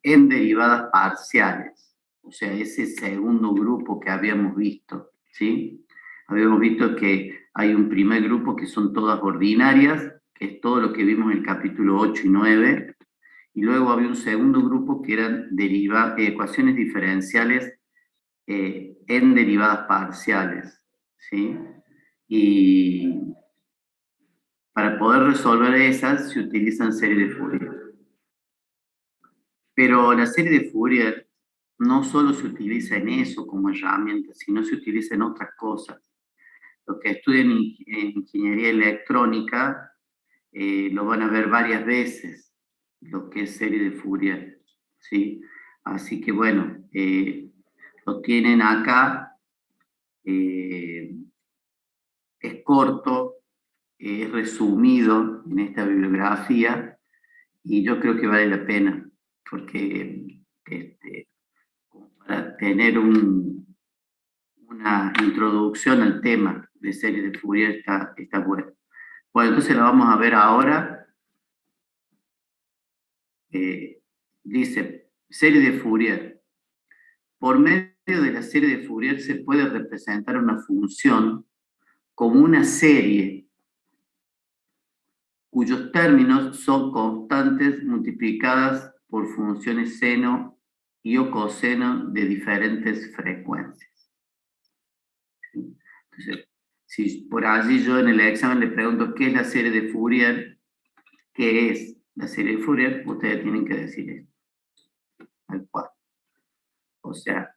en derivadas parciales, o sea, ese segundo grupo que habíamos visto, ¿sí? Habíamos visto que hay un primer grupo que son todas ordinarias, que es todo lo que vimos en el capítulo 8 y 9, y luego había un segundo grupo que eran ecuaciones diferenciales en derivadas parciales, ¿sí? Y para poder resolver esas se utilizan series de Fourier. Pero la serie de Fourier no solo se utiliza en eso como herramienta, sino se utiliza en otras cosas. Los que estudian en ingeniería electrónica lo van a ver varias veces, lo que es serie de Fourier, ¿sí? Así que bueno, lo tienen acá, es corto, es resumido en esta bibliografía, y yo creo que vale la pena, porque para tener una introducción al tema de serie de Fourier está bueno. Bueno, entonces lo vamos a ver ahora. Dice, serie de Fourier. Por medio de la serie de Fourier se puede representar una función como una serie cuyos términos son constantes multiplicadas por funciones seno y o coseno de diferentes frecuencias. Entonces, si por allí yo en el examen le pregunto qué es la serie de Fourier, qué es la serie de Fourier, ustedes tienen que decir esto, tal cual. O sea,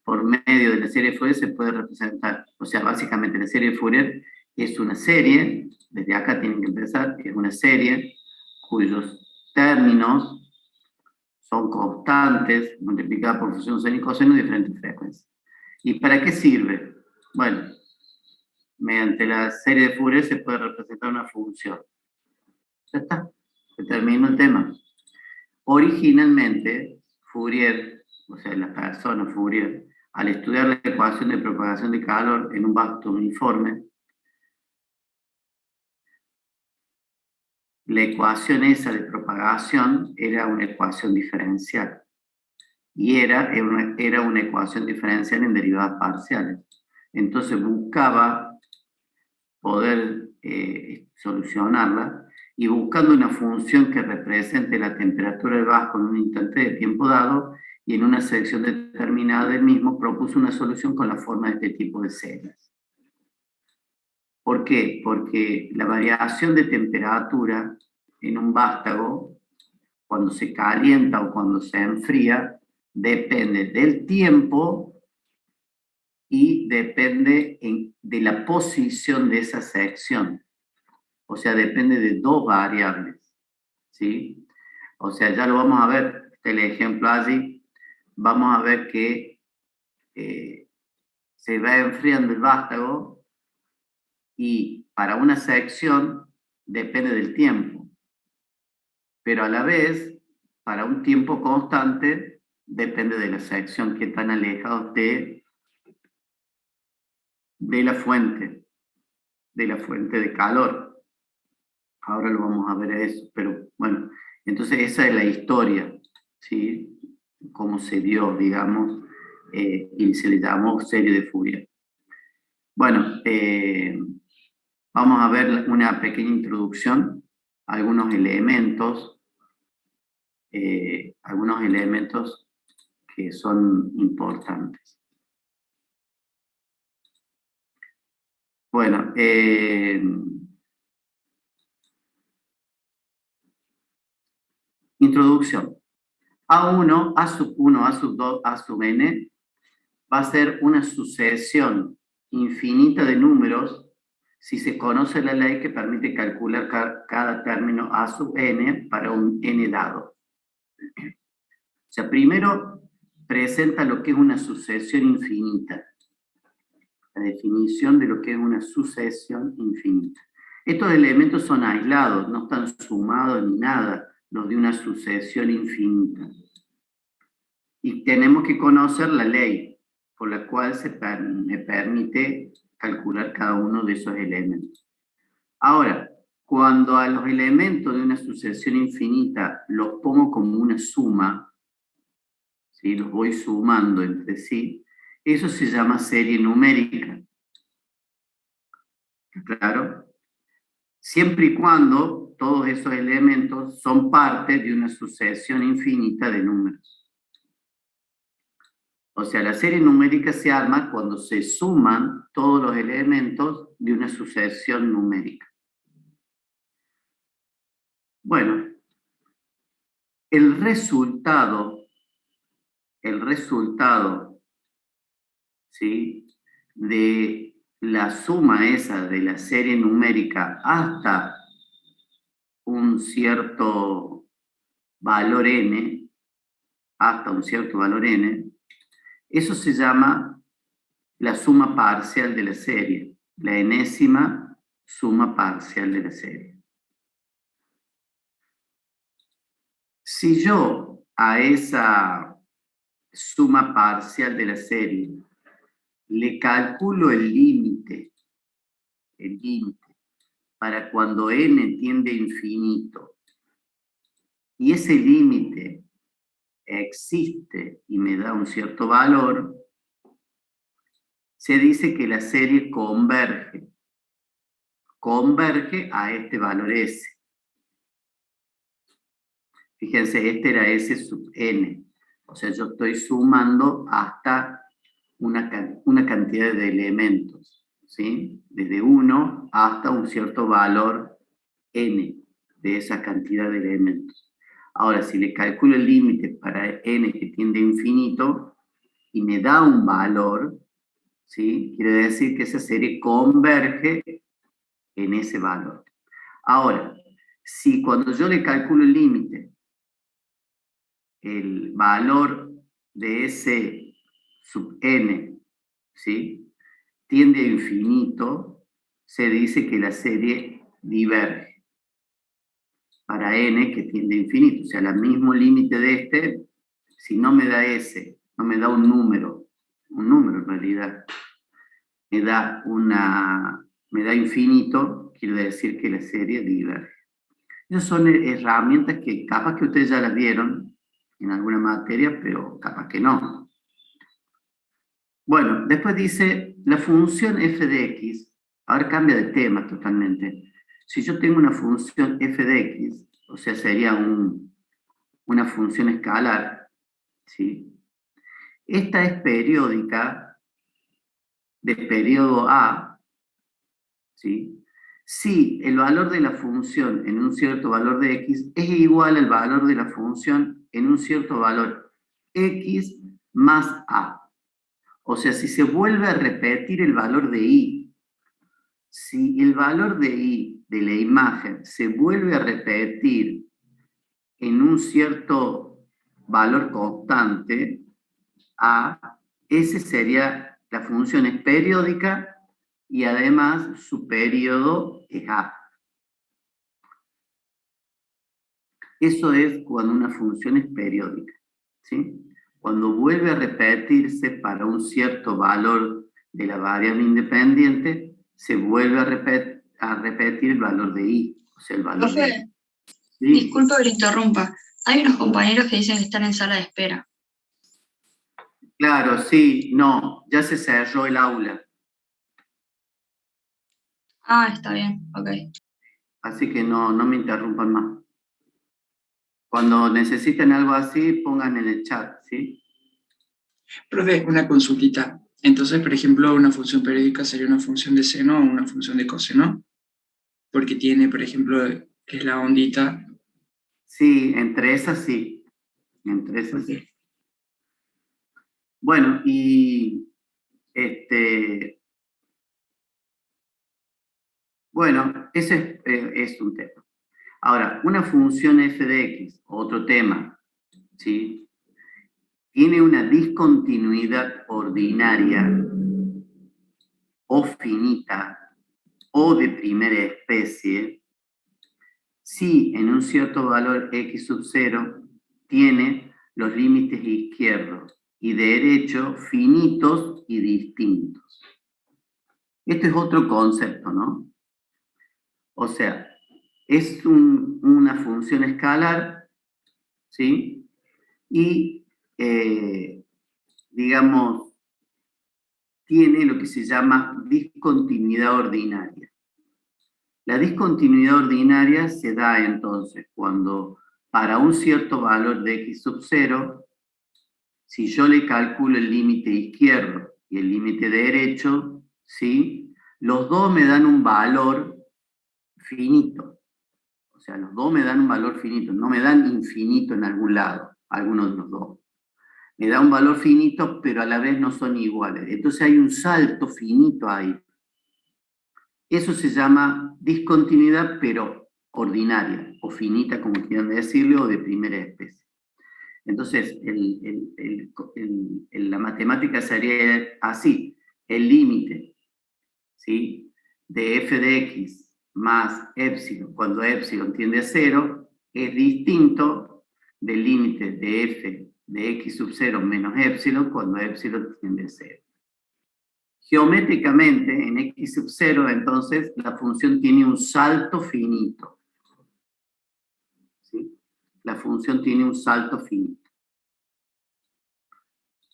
por medio de la serie de Fourier se puede representar, o sea, básicamente la serie de Fourier es una serie, desde acá tienen que empezar, es una serie cuyos términos son constantes, multiplicadas por función seno y coseno de diferentes frecuencias. ¿Y para qué sirve? Bueno, mediante la serie de Fourier se puede representar una función. Ya está, se terminó el tema. Originalmente, Fourier, o sea, la persona Fourier, al estudiar la ecuación de propagación de calor en un vasto uniforme, la ecuación esa de propagación era una ecuación diferencial. Y era una ecuación diferencial en derivadas parciales. Entonces buscaba poder solucionarla, y buscando una función que represente la temperatura del vasco en un instante de tiempo dado y en una sección determinada del mismo, propuso una solución con la forma de este tipo de series. ¿Por qué? Porque la variación de temperatura en un vástago, cuando se calienta o cuando se enfría, depende del tiempo y depende de la posición de esa sección. O sea, depende de dos variables, ¿sí? O sea, ya lo vamos a ver, el ejemplo allí, vamos a ver que se va enfriando el vástago y para una sección depende del tiempo, pero a la vez, para un tiempo constante, depende de la sección, que están alejados de la fuente de calor. Ahora lo vamos a ver eso, pero bueno, entonces esa es la historia, ¿sí? Cómo se dio, digamos, y se le llamó serie de Fourier. Bueno, vamos a ver una pequeña introducción, algunos elementos que son importantes. Bueno, introducción. A1, A sub 1, A sub 2, A sub n va a ser una sucesión infinita de números si se conoce la ley que permite calcular cada término A sub n para un n dado. O sea, primero presenta lo que es una sucesión infinita. La definición de lo que es una sucesión infinita. Estos elementos son aislados, no están sumados ni nada, los de una sucesión infinita. Y tenemos que conocer la ley por la cual me permite calcular cada uno de esos elementos. Ahora, cuando a los elementos de una sucesión infinita los pongo como una suma, ¿sí? Los voy sumando entre sí, eso se llama serie numérica. ¿Claro? Siempre y cuando todos esos elementos son parte de una sucesión infinita de números. O sea, la serie numérica se arma cuando se suman todos los elementos de una sucesión numérica. Bueno, el resultado, ¿sí?, de la suma esa de la serie numérica hasta un cierto valor n, eso se llama la suma parcial de la serie, la enésima suma parcial de la serie. Si yo a esa suma parcial de la serie le calculo el límite, para cuando n tiende a infinito, y ese límite existe y me da un cierto valor, se dice que la serie converge a este valor S. Fíjense, este era S sub n. O sea, yo estoy sumando hasta una cantidad de elementos, ¿sí? Desde 1 hasta un cierto valor n de esa cantidad de elementos. Ahora, si le calculo el límite para n que tiende a infinito y me da un valor, ¿sí?, quiere decir que esa serie converge en ese valor. Ahora, si cuando yo le calculo el límite, el valor de S sub n, ¿sí?, tiende a infinito, se dice que la serie diverge para n que tiende a infinito. O sea, el mismo límite de este, si no me da S, no me da un número en realidad, me da infinito, quiere decir que la serie diverge. Esas son herramientas que capaz que ustedes ya las vieron en alguna materia, pero capaz que no. Bueno, después dice la función f de x, ahora cambia de tema totalmente. Si yo tengo una función f de x, o sea, sería una función escalar, ¿sí? Esta es periódica de periodo A, ¿sí?, si el valor de la función en un cierto valor de x es igual al valor de la función en un cierto valor x más a. O sea, si se vuelve a repetir el valor de y, si el valor de y de la imagen se vuelve a repetir en un cierto valor constante, a, ese sería, la función es periódica y además su periodo es A. Eso es cuando una función es periódica, ¿sí? Cuando vuelve a repetirse para un cierto valor de la variable independiente, se vuelve a repetir el valor de i, o sea, el valor de Profe, ¿sí? disculpa que le interrumpa. Hay unos compañeros que dicen que están en sala de espera. Claro, sí, no, ya se cerró el aula. Ah, está bien, ok. Así que no me interrumpan más. Cuando necesiten algo así, pongan en el chat, ¿sí? Profe, una consultita. Entonces, por ejemplo, una función periódica sería una función de seno o una función de coseno, porque tiene, por ejemplo, que es la ondita. Sí, entre esas sí. Entre esas sí. Bueno, y bueno, ese es un tema. Ahora, una función f de x, otro tema, ¿sí?, tiene una discontinuidad ordinaria o finita o de primera especie si en un cierto valor x sub 0 tiene los límites izquierdos y derecho finitos y distintos. Este es otro concepto, ¿no? O sea, Es una función escalar, ¿sí? Y, digamos, tiene lo que se llama discontinuidad ordinaria. La discontinuidad ordinaria se da entonces cuando para un cierto valor de x sub 0, si yo le calculo el límite izquierdo y el límite derecho, ¿sí? Los dos me dan un valor finito. O sea, los dos me dan un valor finito, no me dan infinito en algún lado, alguno de los dos. Me da un valor finito, pero a la vez no son iguales. Entonces hay un salto finito ahí. Eso se llama discontinuidad, pero ordinaria, o finita, como quieran decirlo, o de primera especie. Entonces, la matemática sería así. El límite, ¿sí?, de f de x más epsilon, cuando epsilon tiende a 0, es distinto del límite de f de x sub 0 menos epsilon, cuando epsilon tiende a 0. Geométricamente, en x sub 0, entonces, la función tiene un salto finito. ¿Sí? La función tiene un salto finito.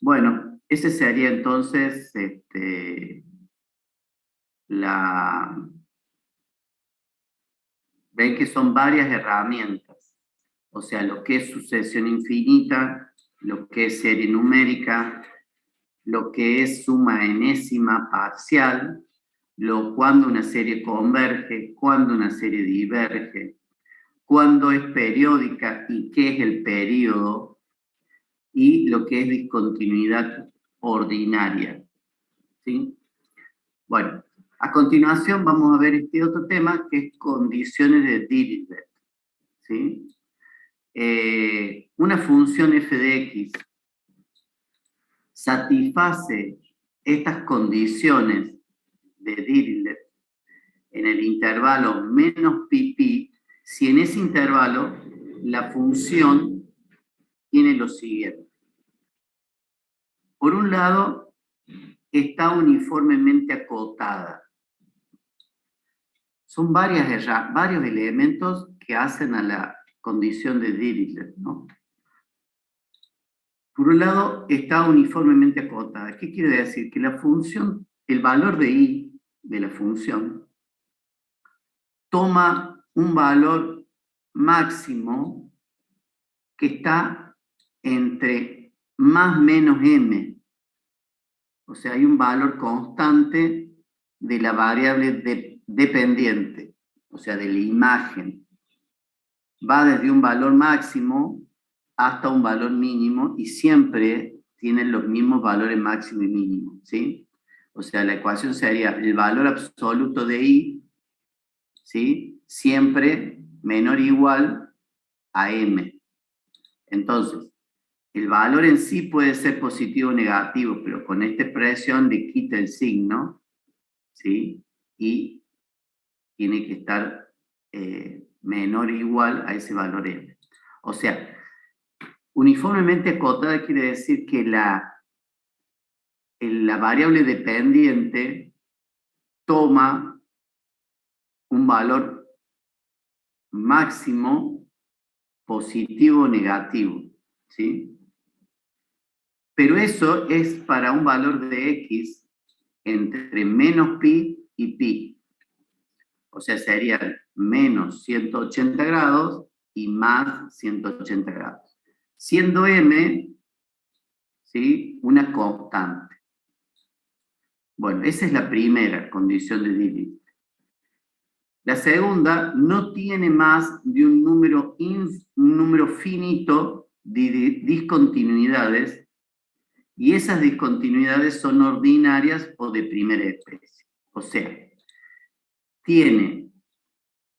Bueno, ese sería entonces ven que son varias herramientas. O sea, lo que es sucesión infinita, lo que es serie numérica, lo que es suma enésima parcial, cuando una serie converge, cuando una serie diverge, cuando es periódica y qué es el período, y lo que es discontinuidad ordinaria. ¿Sí? Bueno, a continuación vamos a ver este otro tema que es condiciones de Dirichlet. ¿Sí? Una función f de x satisface estas condiciones de Dirichlet en el intervalo menos pi si en ese intervalo la función tiene lo siguiente. Por un lado, está uniformemente acotada. Son varios elementos que hacen a la condición de Dirichlet, ¿no? Por un lado, está uniformemente acotada. ¿Qué quiere decir? Que la función, el valor de i de la función, toma un valor máximo que está entre más menos m. O sea, hay un valor constante de la variable dependiente, o sea, de la imagen. Va desde un valor máximo hasta un valor mínimo y siempre tienen los mismos valores máximo y mínimo, ¿sí? O sea, la ecuación sería el valor absoluto de i, ¿sí?, siempre menor o igual a m. Entonces, el valor en sí puede ser positivo o negativo, pero con esta expresión le quita el signo, ¿sí?, y tiene que estar menor o igual a ese valor m. O sea, uniformemente acotada quiere decir que la variable dependiente toma un valor máximo positivo o negativo, ¿sí? Pero eso es para un valor de x entre menos pi y pi. O sea, serían menos 180 grados y más 180 grados. Siendo m, ¿sí?, una constante. Bueno, esa es la primera condición de Dirichlet. La segunda, no tiene más de un número finito de discontinuidades, y esas discontinuidades son ordinarias o de primera especie. O sea, tiene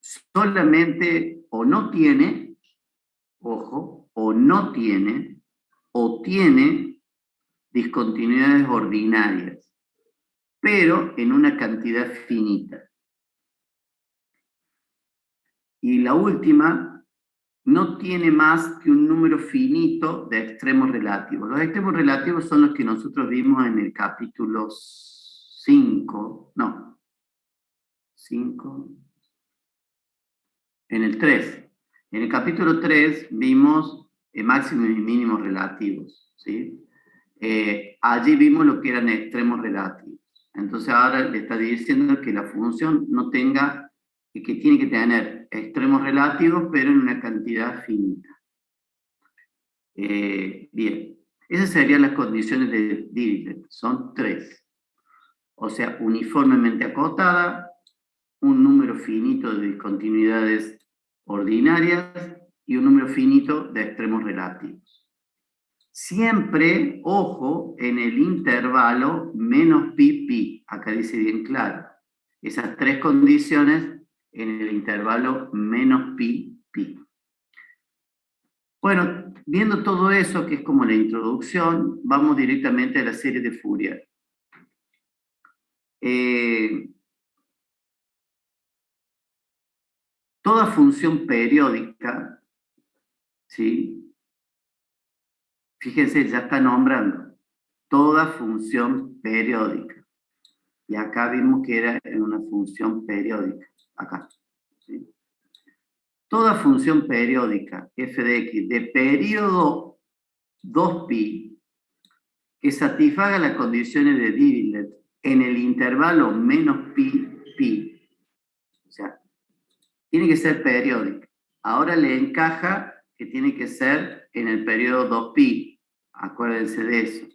solamente, o no tiene, ojo, o no tiene, o tiene discontinuidades ordinarias, pero en una cantidad finita. Y la última, no tiene más que un número finito de extremos relativos. Los extremos relativos son los que nosotros vimos en el capítulo 5, no, 5, En el 3. En el capítulo 3 vimos máximos y mínimos relativos, ¿sí? Allí vimos lo que eran extremos relativos. Entonces ahora le está diciendo que la función no tenga, que tiene que tener extremos relativos, pero en una cantidad finita. Bien, esas serían las condiciones de Dirichlet. Son 3. O sea, uniformemente acotada, un número finito de discontinuidades ordinarias y un número finito de extremos relativos. Siempre, ojo, en el intervalo menos pi, pi. Acá dice bien claro. Esas 3 condiciones en el intervalo menos pi, pi. Bueno, viendo todo eso, que es como la introducción, vamos directamente a la serie de Fourier. Toda función periódica, ¿sí? Fíjense, ya está nombrando toda función periódica. Y acá vimos que era en una función periódica, acá. ¿Sí? Toda función periódica, f de x, de periodo 2pi, que satisfaga las condiciones de Dirichlet en el intervalo menos pi, pi. O sea, tiene que ser periódica. Ahora le encaja que tiene que ser en el periodo 2pi. Acuérdense de eso.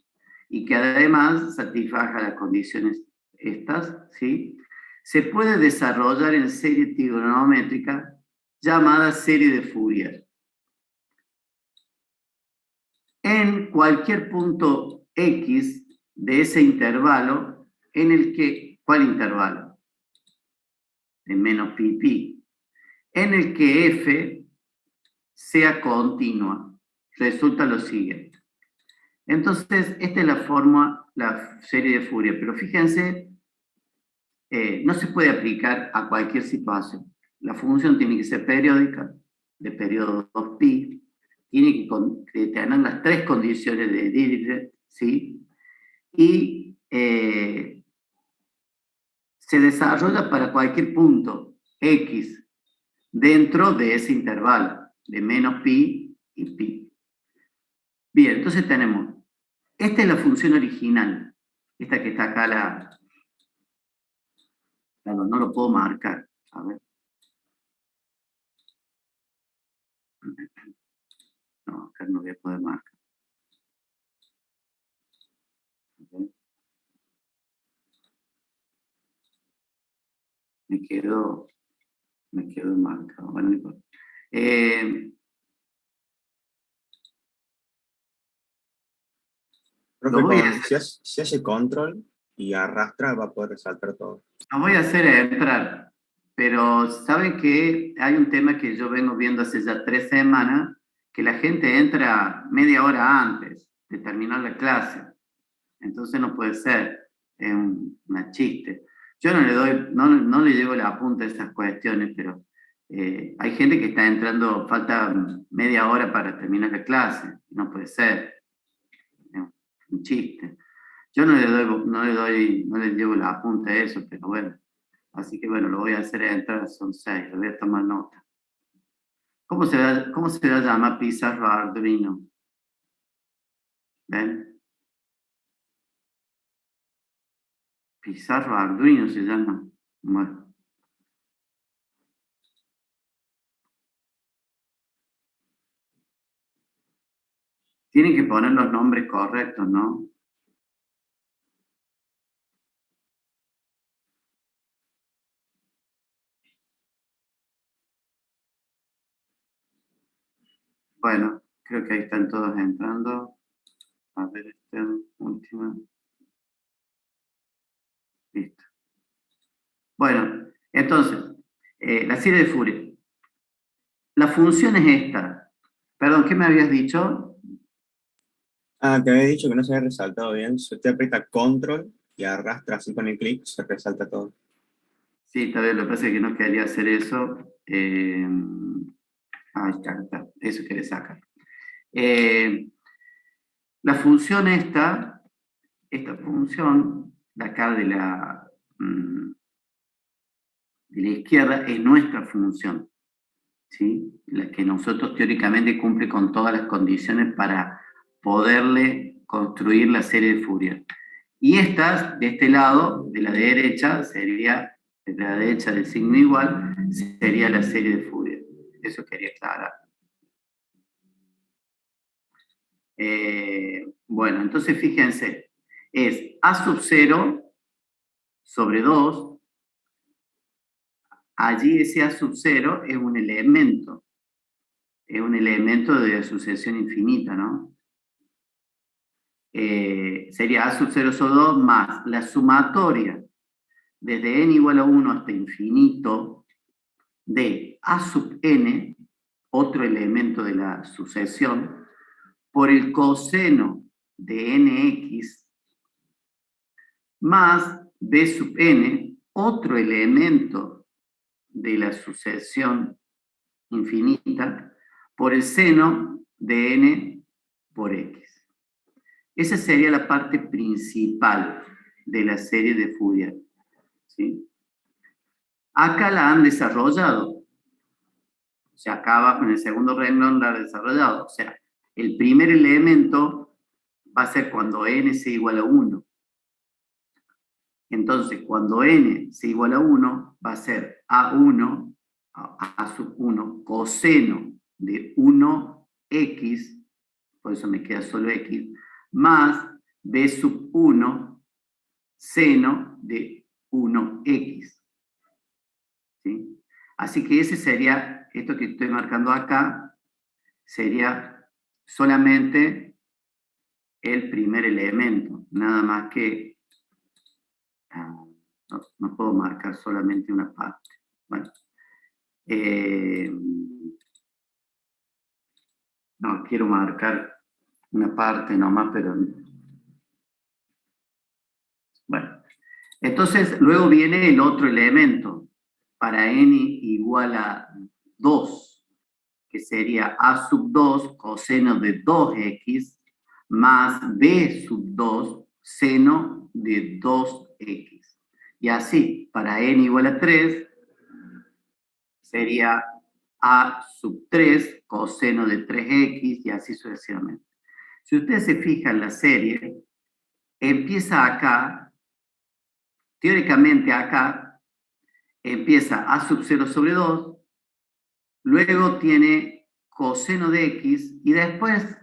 Y que además satisfaga las condiciones estas, ¿sí? Se puede desarrollar en serie trigonométrica llamada serie de Fourier. En cualquier punto X de ese intervalo, en el que, ¿cuál intervalo? De menos pi, pi. En el que f sea continua. Resulta lo siguiente. Entonces, esta es la forma, la serie de Fourier, pero fíjense, no se puede aplicar a cualquier situación. La función tiene que ser periódica, de periodo 2pi, tiene que tener las 3 condiciones de Dirichlet, ¿sí? Y se desarrolla para cualquier punto X dentro de ese intervalo, de menos pi y pi. Bien, entonces tenemos, esta es la función original, esta que está acá, no lo puedo marcar, a ver. No, acá no voy a poder marcar. Me quedo marcado. Bueno, no importa. Lo voy a hacer. Si hace control y arrastra, va a poder resaltar todo. Lo voy a hacer entrar, pero saben que hay un tema que yo vengo viendo hace ya 3 semanas, que la gente entra media hora antes de terminar la clase. Entonces no puede ser, es una chiste. Yo no le llevo la punta a esas cuestiones, pero hay gente que está entrando, falta media hora para terminar la clase. No puede ser, es un chiste. Yo no le llevo la punta a eso, pero bueno. Así que bueno, lo voy a hacer entrar, son 6, le voy a tomar nota. ¿Cómo se va a llamar pizarro Arduino? ¿Ven? Pizarro Arduino se llama. Bueno. Tienen que poner los nombres correctos, ¿no? Bueno, creo que ahí están todos entrando. A ver, esta última. Listo. Bueno, entonces, la serie de Fourier. La función es esta. Perdón, ¿qué me habías dicho? Ah, te había dicho que no se había resaltado bien. Si usted aprieta control y arrastra así con el clic, se resalta todo. Sí, está bien, lo que pasa es que no quería hacer eso. Ahí está, eso quería sacar. La función esta función de acá de la izquierda es nuestra función. ¿sí? La que nosotros teóricamente cumple con todas las condiciones para poderle construir la serie de Fourier. Y estas, de este lado, de la derecha, sería, de la derecha del signo igual, sería la serie de Fourier. Eso quería aclarar. Bueno, entonces fíjense, es A sub 0 sobre 2. Allí ese A sub 0 es un elemento de sucesión infinita, ¿no? Sería A sub 0 sobre 2 más la sumatoria desde n igual a 1 hasta infinito de A sub n, otro elemento de la sucesión, por el coseno de nx más b sub n, otro elemento de la sucesión infinita, por el seno de n por x. Esa sería la parte principal de la serie de Fourier, ¿sí? Acá la han desarrollado. O sea, acá abajo en el segundo renglón la han desarrollado. O sea, el primer elemento va a ser cuando n sea igual a 1. Entonces, cuando n sea igual a 1, va a ser A1, A sub 1, coseno de 1x, por eso me queda solo x, más b sub 1, seno de 1x. ¿Sí? Así que ese sería, esto que estoy marcando acá, sería solamente el primer elemento, nada más que no puedo marcar solamente una parte. Bueno, no, quiero marcar una parte nomás, pero... Bueno, entonces luego viene el otro elemento, para n igual a 2, que sería a sub 2 coseno de 2x más b sub 2 seno de 2x. Y así, para n igual a 3, sería a sub 3 coseno de 3x y así sucesivamente. Si ustedes se fijan, la serie empieza acá, teóricamente acá, empieza a sub 0 sobre 2, luego tiene coseno de x y después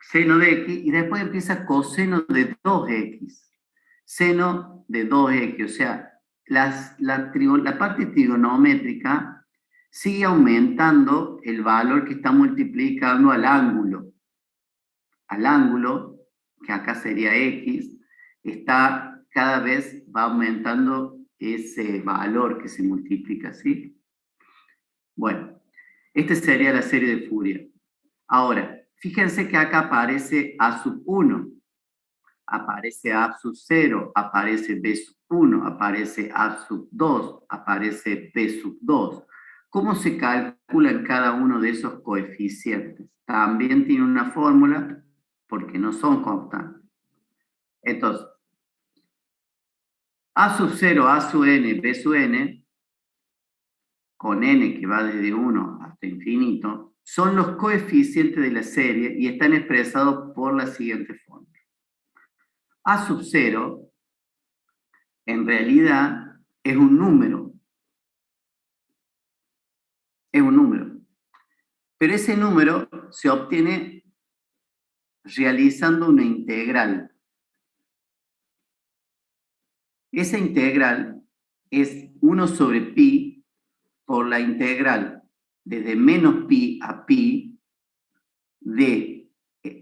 seno de x y después empieza coseno de 2x, seno de 2x, o sea, la parte trigonométrica sigue aumentando el valor que está multiplicando al ángulo. Al ángulo, que acá sería x, está cada vez va aumentando ese valor que se multiplica, ¿sí? Bueno, esta sería la serie de Fourier. Ahora, fíjense que acá aparece A sub 1, aparece A sub 0, aparece B sub 1, aparece A sub 2, aparece B sub 2. ¿Cómo se calculan cada uno de esos coeficientes? También tiene una fórmula, porque no son constantes. Entonces, A sub 0, A sub n, B sub n, con n que va desde 1 hasta infinito, son los coeficientes de la serie y están expresados por la siguiente forma. A sub 0, en realidad, es un número. Es un número. Pero ese número se obtiene realizando una integral. Esa integral es 1 sobre pi por la integral desde menos pi a pi de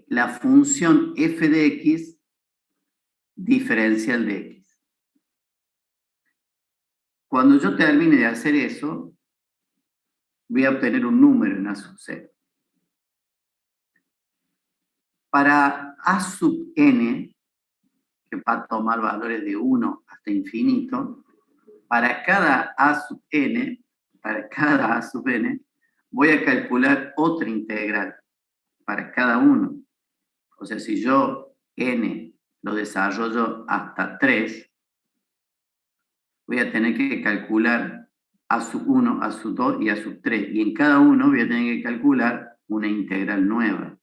la función f de x diferencial de x. Cuando yo termine de hacer eso, voy a obtener un número en A sub 0. Para A sub n, que va a tomar valores de 1 hasta infinito, para cada A sub n, voy a calcular otra integral para cada uno. O sea, si yo n lo desarrollo hasta 3, voy a tener que calcular a sub 1, a sub 2 y a sub 3. Y en cada uno voy a tener que calcular una integral nueva.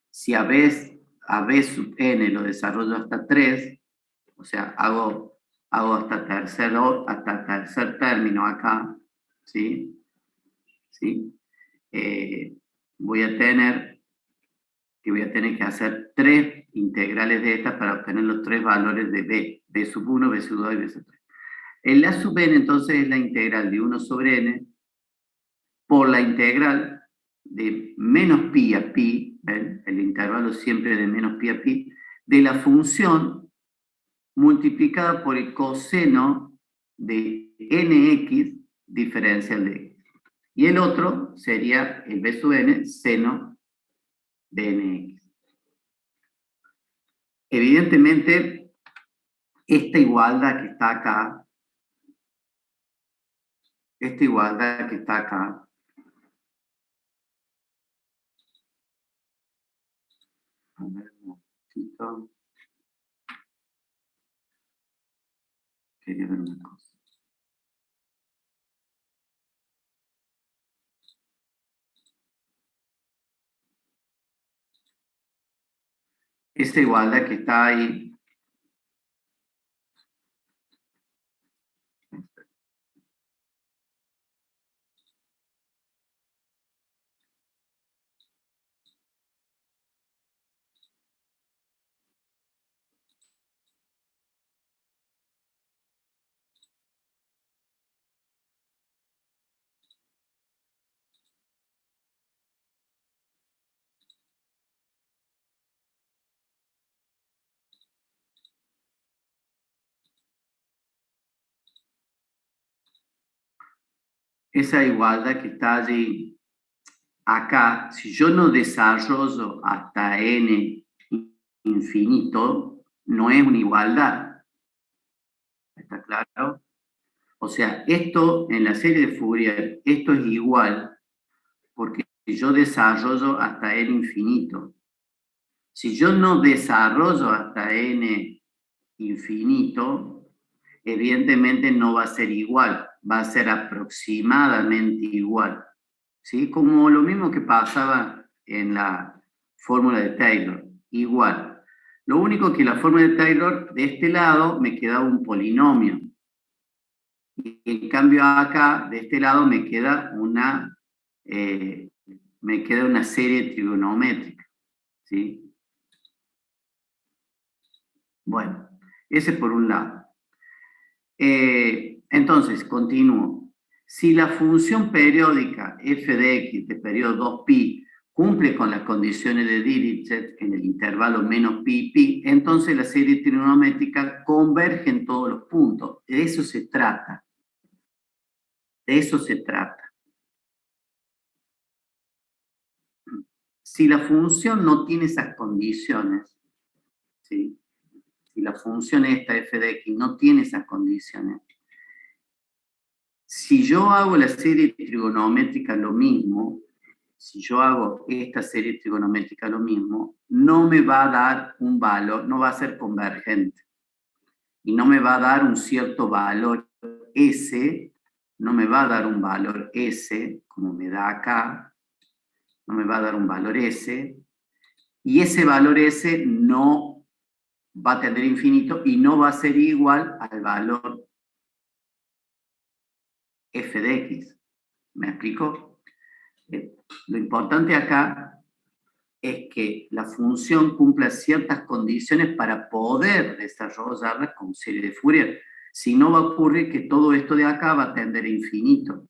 Si a B sub n lo desarrollo hasta 3, o sea, hago hasta tercer término acá, ¿sí? ¿Sí? Voy a tener que hacer 3 integrales de estas para obtener los 3 valores de B sub 1, B sub 2 y B sub 3. El A sub n entonces es la integral de 1 sobre n por la integral de menos pi a pi, ¿ven? El intervalo siempre de menos pi a pi, de la función multiplicada por el coseno de nx diferencial de x. Y el otro sería el b sub n seno de nx. Evidentemente, esta igualdad que está acá, a ver un momentito. Quería ver una cosa. Esa igualdad que está ahí, esa igualdad que está allí, acá, si yo no desarrollo hasta n infinito, no es una igualdad. ¿Está claro? O sea, esto en la serie de Fourier, esto es igual porque yo desarrollo hasta n infinito. Si yo no desarrollo hasta n infinito, evidentemente no va a ser igual, va a ser aproximadamente igual. ¿Sí? Como lo mismo que pasaba en la fórmula de Taylor, igual. Lo único que la fórmula de Taylor, de este lado, me quedaba un polinomio. Y en cambio acá, de este lado, me queda una serie trigonométrica. ¿Sí? Bueno, ese por un lado. Entonces, continúo. Si la función periódica f de x de periodo 2pi cumple con las condiciones de Dirichlet en el intervalo menos pi y pi, entonces la serie trigonométrica converge en todos los puntos. De eso se trata. De eso se trata. Si la función no tiene esas condiciones, ¿sí? Si la función esta f de x no tiene esas condiciones, si yo hago la serie trigonométrica lo mismo, si yo hago esta serie trigonométrica lo mismo, no me va a dar un valor, no va a ser convergente. Y no me va a dar un cierto valor S, no me va a dar un valor S, como me da acá, no me va a dar un valor S, y ese valor S no va a tener infinito y no va a ser igual al valor f de x. ¿Me explico? Lo importante acá es que la función cumpla ciertas condiciones para poder desarrollarla con serie de Fourier. Si no, va a ocurrir que todo esto de acá va a tender a infinito,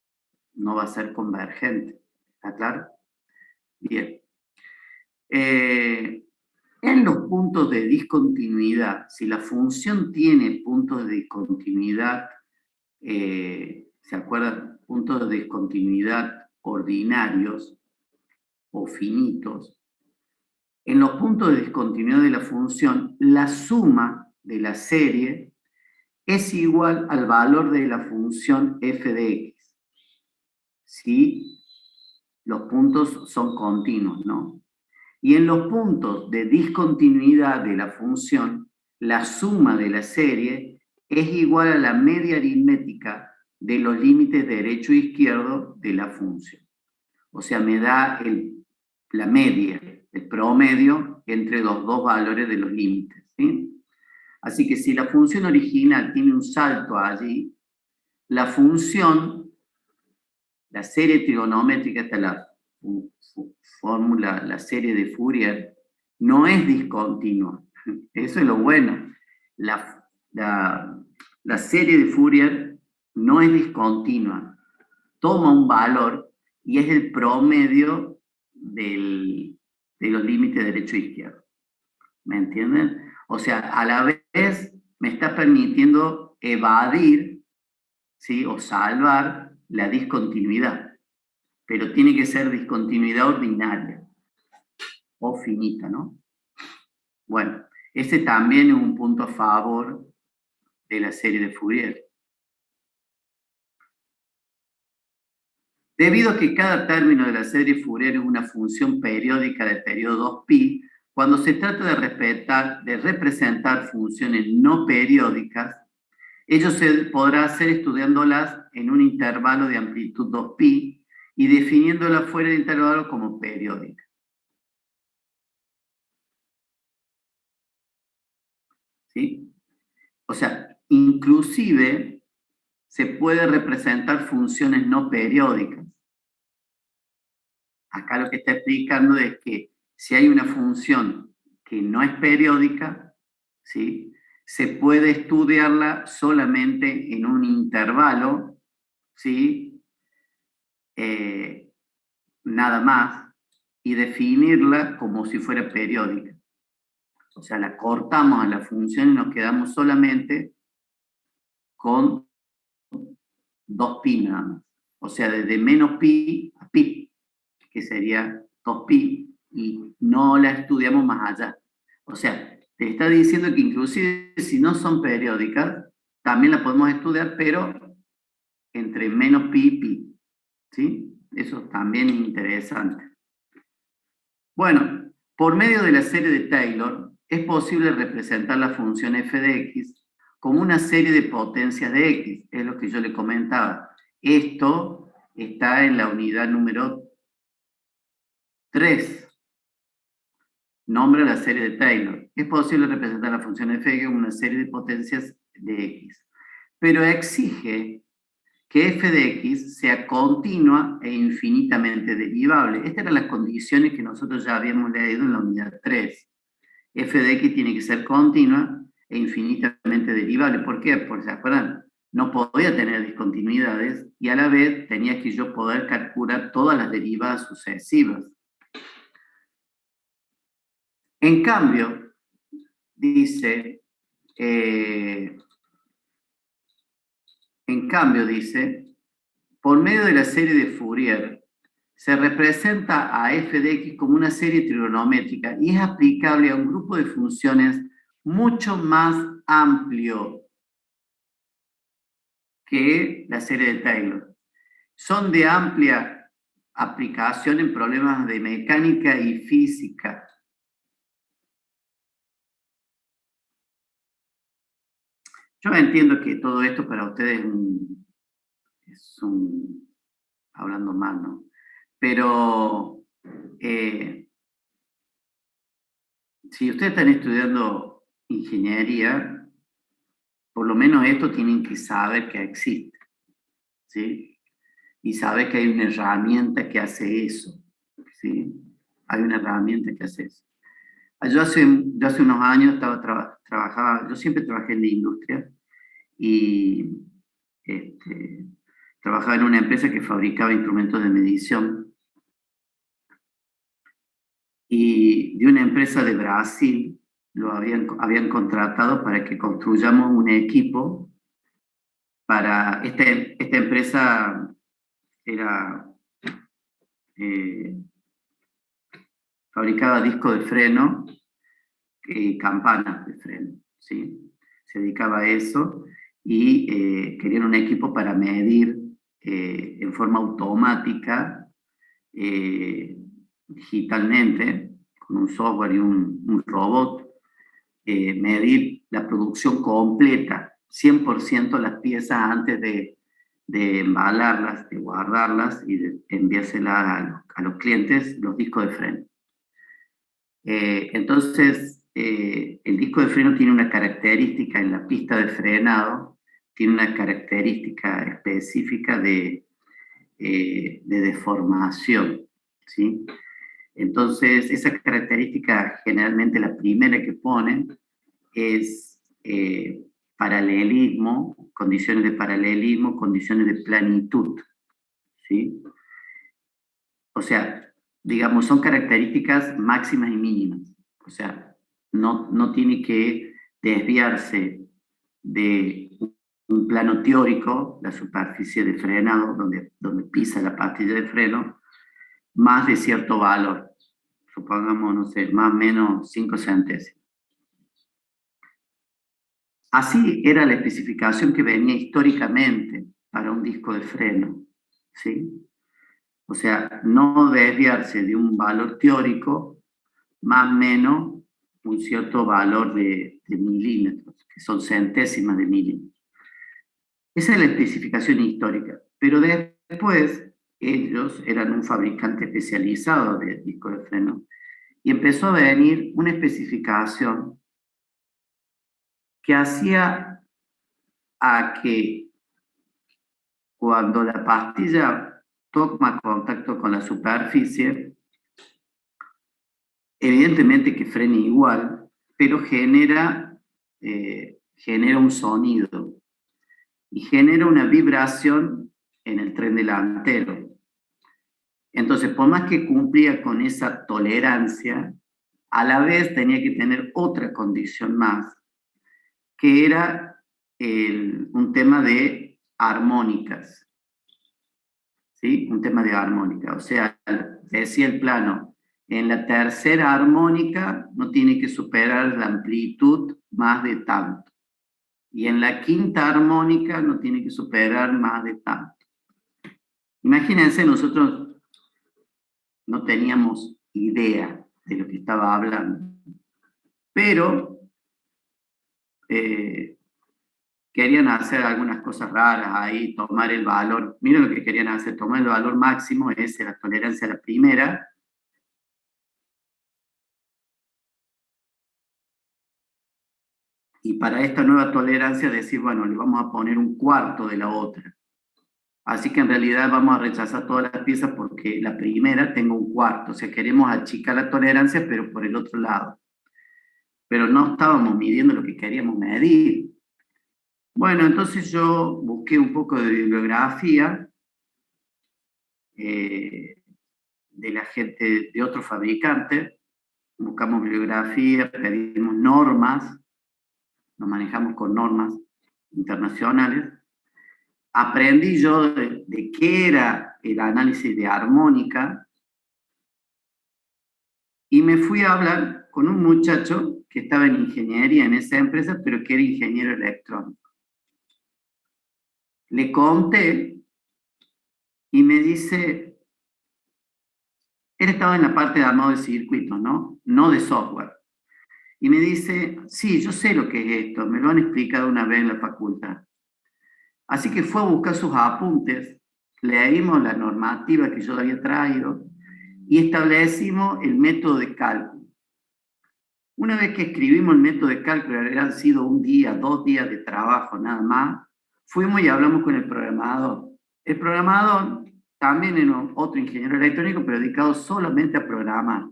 no va a ser convergente. ¿Está claro? Bien. En los puntos de discontinuidad, si la función tiene puntos de discontinuidad, ¿se acuerdan? Puntos de discontinuidad ordinarios o finitos. En los puntos de discontinuidad de la función, la suma de la serie es igual al valor de la función f de x. Si los puntos son continuos, ¿no? Y en los puntos de discontinuidad de la función, la suma de la serie es igual a la media aritmética de los límites derecho e izquierdo de la función. O sea, me da la media, el promedio entre los dos valores de los límites, ¿sí? Así que si la función original tiene un salto allí, la función, la serie trigonométrica, esta es la fórmula, la serie de Fourier, no es discontinua. Eso es lo bueno. La serie de Fourier no es discontinua. Toma un valor y es el promedio de los límites derecho e izquierdo. ¿Me entienden? O sea, a la vez me está permitiendo evadir, ¿sí? O salvar la discontinuidad. Pero tiene que ser discontinuidad ordinaria o finita, ¿no? Bueno, ese también es un punto a favor de la serie de Fourier. Debido a que cada término de la serie Fourier es una función periódica del periodo 2π, cuando se trata de representar funciones no periódicas, ello se podrá hacer estudiándolas en un intervalo de amplitud 2π y definiéndolas fuera del intervalo como periódica. ¿Sí? O sea, inclusive se puede representar funciones no periódicas. Acá lo que está explicando es que si hay una función que no es periódica, ¿sí? Se puede estudiarla solamente en un intervalo, ¿sí? Nada más, y definirla como si fuera periódica. O sea, la cortamos a la función y nos quedamos solamente con 2π nada más. O sea, desde menos pi a pi, que sería 2π, y no la estudiamos más allá. O sea, te está diciendo que inclusive si no son periódicas, también la podemos estudiar, pero entre menos pi y pi. ¿Sí? Eso también es interesante. Bueno, por medio de la serie de Taylor, es posible representar la función f de x como una serie de potencias de x, es lo que yo le comentaba. Esto está en la unidad número 3. Nombra la serie de Taylor. Es posible representar la función f de x como una serie de potencias de x, pero exige que f de x sea continua e infinitamente derivable. Estas eran las condiciones que nosotros ya habíamos leído en la unidad 3. F de x tiene que ser continua e infinitamente derivable. ¿Por qué? Porque, ¿se acuerdan? No podía tener discontinuidades y a la vez tenía que yo poder calcular todas las derivadas sucesivas. En cambio, dice, por medio de la serie de Fourier, se representa a f de x como una serie trigonométrica y es aplicable a un grupo de funciones mucho más amplio que la serie de Taylor. Son de amplia aplicación en problemas de mecánica y física. Yo entiendo que todo esto para ustedes es un hablando mal, ¿no? Pero si ustedes están estudiando ingeniería, por lo menos esto tienen que saber que existe, ¿sí? Y saber que hay una herramienta que hace eso, ¿sí? Hay una herramienta que hace eso. Yo hace unos años trabajaba, yo siempre trabajé en la industria y trabajaba en una empresa que fabricaba instrumentos de medición y de una empresa de Brasil lo habían contratado para que construyamos un equipo para esta empresa era fabricaba discos de freno y campanas de freno, ¿sí? Se dedicaba a eso y querían un equipo para medir en forma automática, digitalmente, con un software y un robot, medir la producción completa, 100% las piezas antes de de embalarlas, de guardarlas y de enviárselas a los clientes los discos de freno. Entonces, el disco de freno tiene una característica en la pista de frenado, tiene una característica específica de deformación, ¿sí? Entonces, esa característica generalmente la primera que ponen es paralelismo, condiciones de paralelismo, condiciones de planitud, ¿sí? O sea, digamos, son características máximas y mínimas. O sea, no tiene que desviarse de un plano teórico, la superficie de frenado, donde pisa la pastilla de freno, más de cierto valor. Supongamos, no sé, más o menos 5 centésimos. Así era la especificación que venía históricamente para un disco de freno, ¿sí? O sea, no desviarse de un valor teórico, más o menos un cierto valor de milímetros, que son centésimas de milímetros. Esa es la especificación histórica, pero después ellos eran un fabricante especializado de discos de freno y empezó a venir una especificación que hacía a que cuando la pastilla toma contacto con la superficie, evidentemente que frene igual, pero genera un sonido y genera una vibración en el tren delantero. Entonces, por más que cumplía con esa tolerancia, a la vez tenía que tener otra condición más, que era un tema de armónicas, ¿sí? Un tema de armónica. O sea, decía el plano, en la tercera armónica no tiene que superar la amplitud más de tanto. Y en la quinta armónica no tiene que superar más de tanto. Imagínense, nosotros no teníamos idea de lo que estaba hablando, pero querían hacer algunas cosas raras ahí, tomar el valor, miren lo que querían hacer, tomar el valor máximo, es la tolerancia a la primera, y para esta nueva tolerancia decir, bueno, le vamos a poner un cuarto de la otra. Así que en realidad vamos a rechazar todas las piezas porque la primera tengo un cuarto, o sea, queremos achicar la tolerancia, pero por el otro lado. Pero no estábamos midiendo lo que queríamos medir. Bueno, entonces yo busqué un poco de bibliografía de la gente, de otros fabricantes, buscamos bibliografía, pedimos normas, nos manejamos con normas internacionales. Aprendí yo de qué era el análisis de armónica y me fui a hablar con un muchacho que estaba en ingeniería en esa empresa, pero que era ingeniero electrónico. Le conté y me dice, él estaba en la parte de armado de circuitos, ¿no? No de software. Y me dice, sí, yo sé lo que es esto, me lo han explicado una vez en la facultad. Así que fue a buscar sus apuntes, leímos la normativa que yo había traído y establecimos el método de cálculo. Una vez que escribimos el método de cálculo, habían sido 1 día, 2 días de trabajo nada más, fuimos y hablamos con el programador. El programador también era otro ingeniero electrónico, pero dedicado solamente a programar.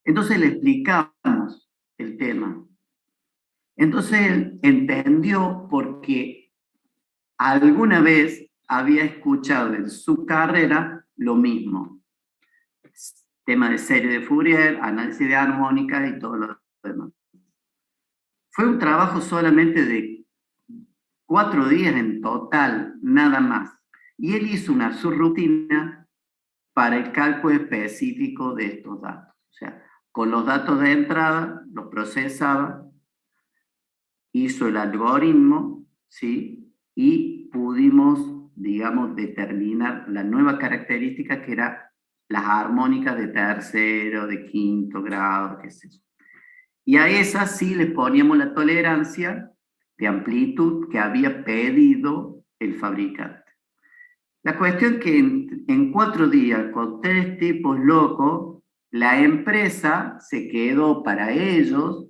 Entonces le explicamos el tema. Entonces él entendió porque alguna vez había escuchado en su carrera lo mismo. Tema de serie de Fourier, análisis de armónicas y todo lo demás. Fue un trabajo solamente de 4 días en total, nada más. Y él hizo una subrutina para el cálculo específico de estos datos. O sea, con los datos de entrada, los procesaba, hizo el algoritmo, ¿sí? Y pudimos, digamos, determinar la nueva característica que era las armónicas de tercero, de quinto grado, qué sé yo. Y a esas sí les poníamos la tolerancia de amplitud que había pedido el fabricante. La cuestión es que en 4 días, con 3 tipos locos, la empresa se quedó para ellos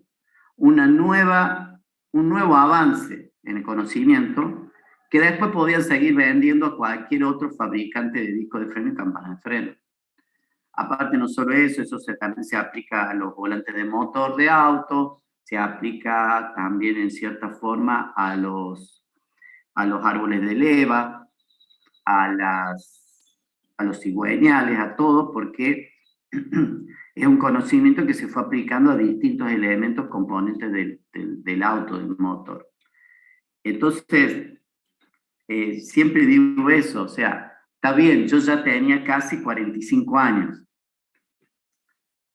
un nuevo avance en el conocimiento que después podían seguir vendiendo a cualquier otro fabricante de discos de freno y campanas de freno. Aparte, no solo eso, también se aplica a los volantes de motor de auto, se aplica también en cierta forma a los árboles de leva, a los cigüeñales, a todo, porque es un conocimiento que se fue aplicando a distintos elementos componentes del auto, del motor. Entonces, siempre digo eso, o sea, está bien, yo ya tenía casi 45 años.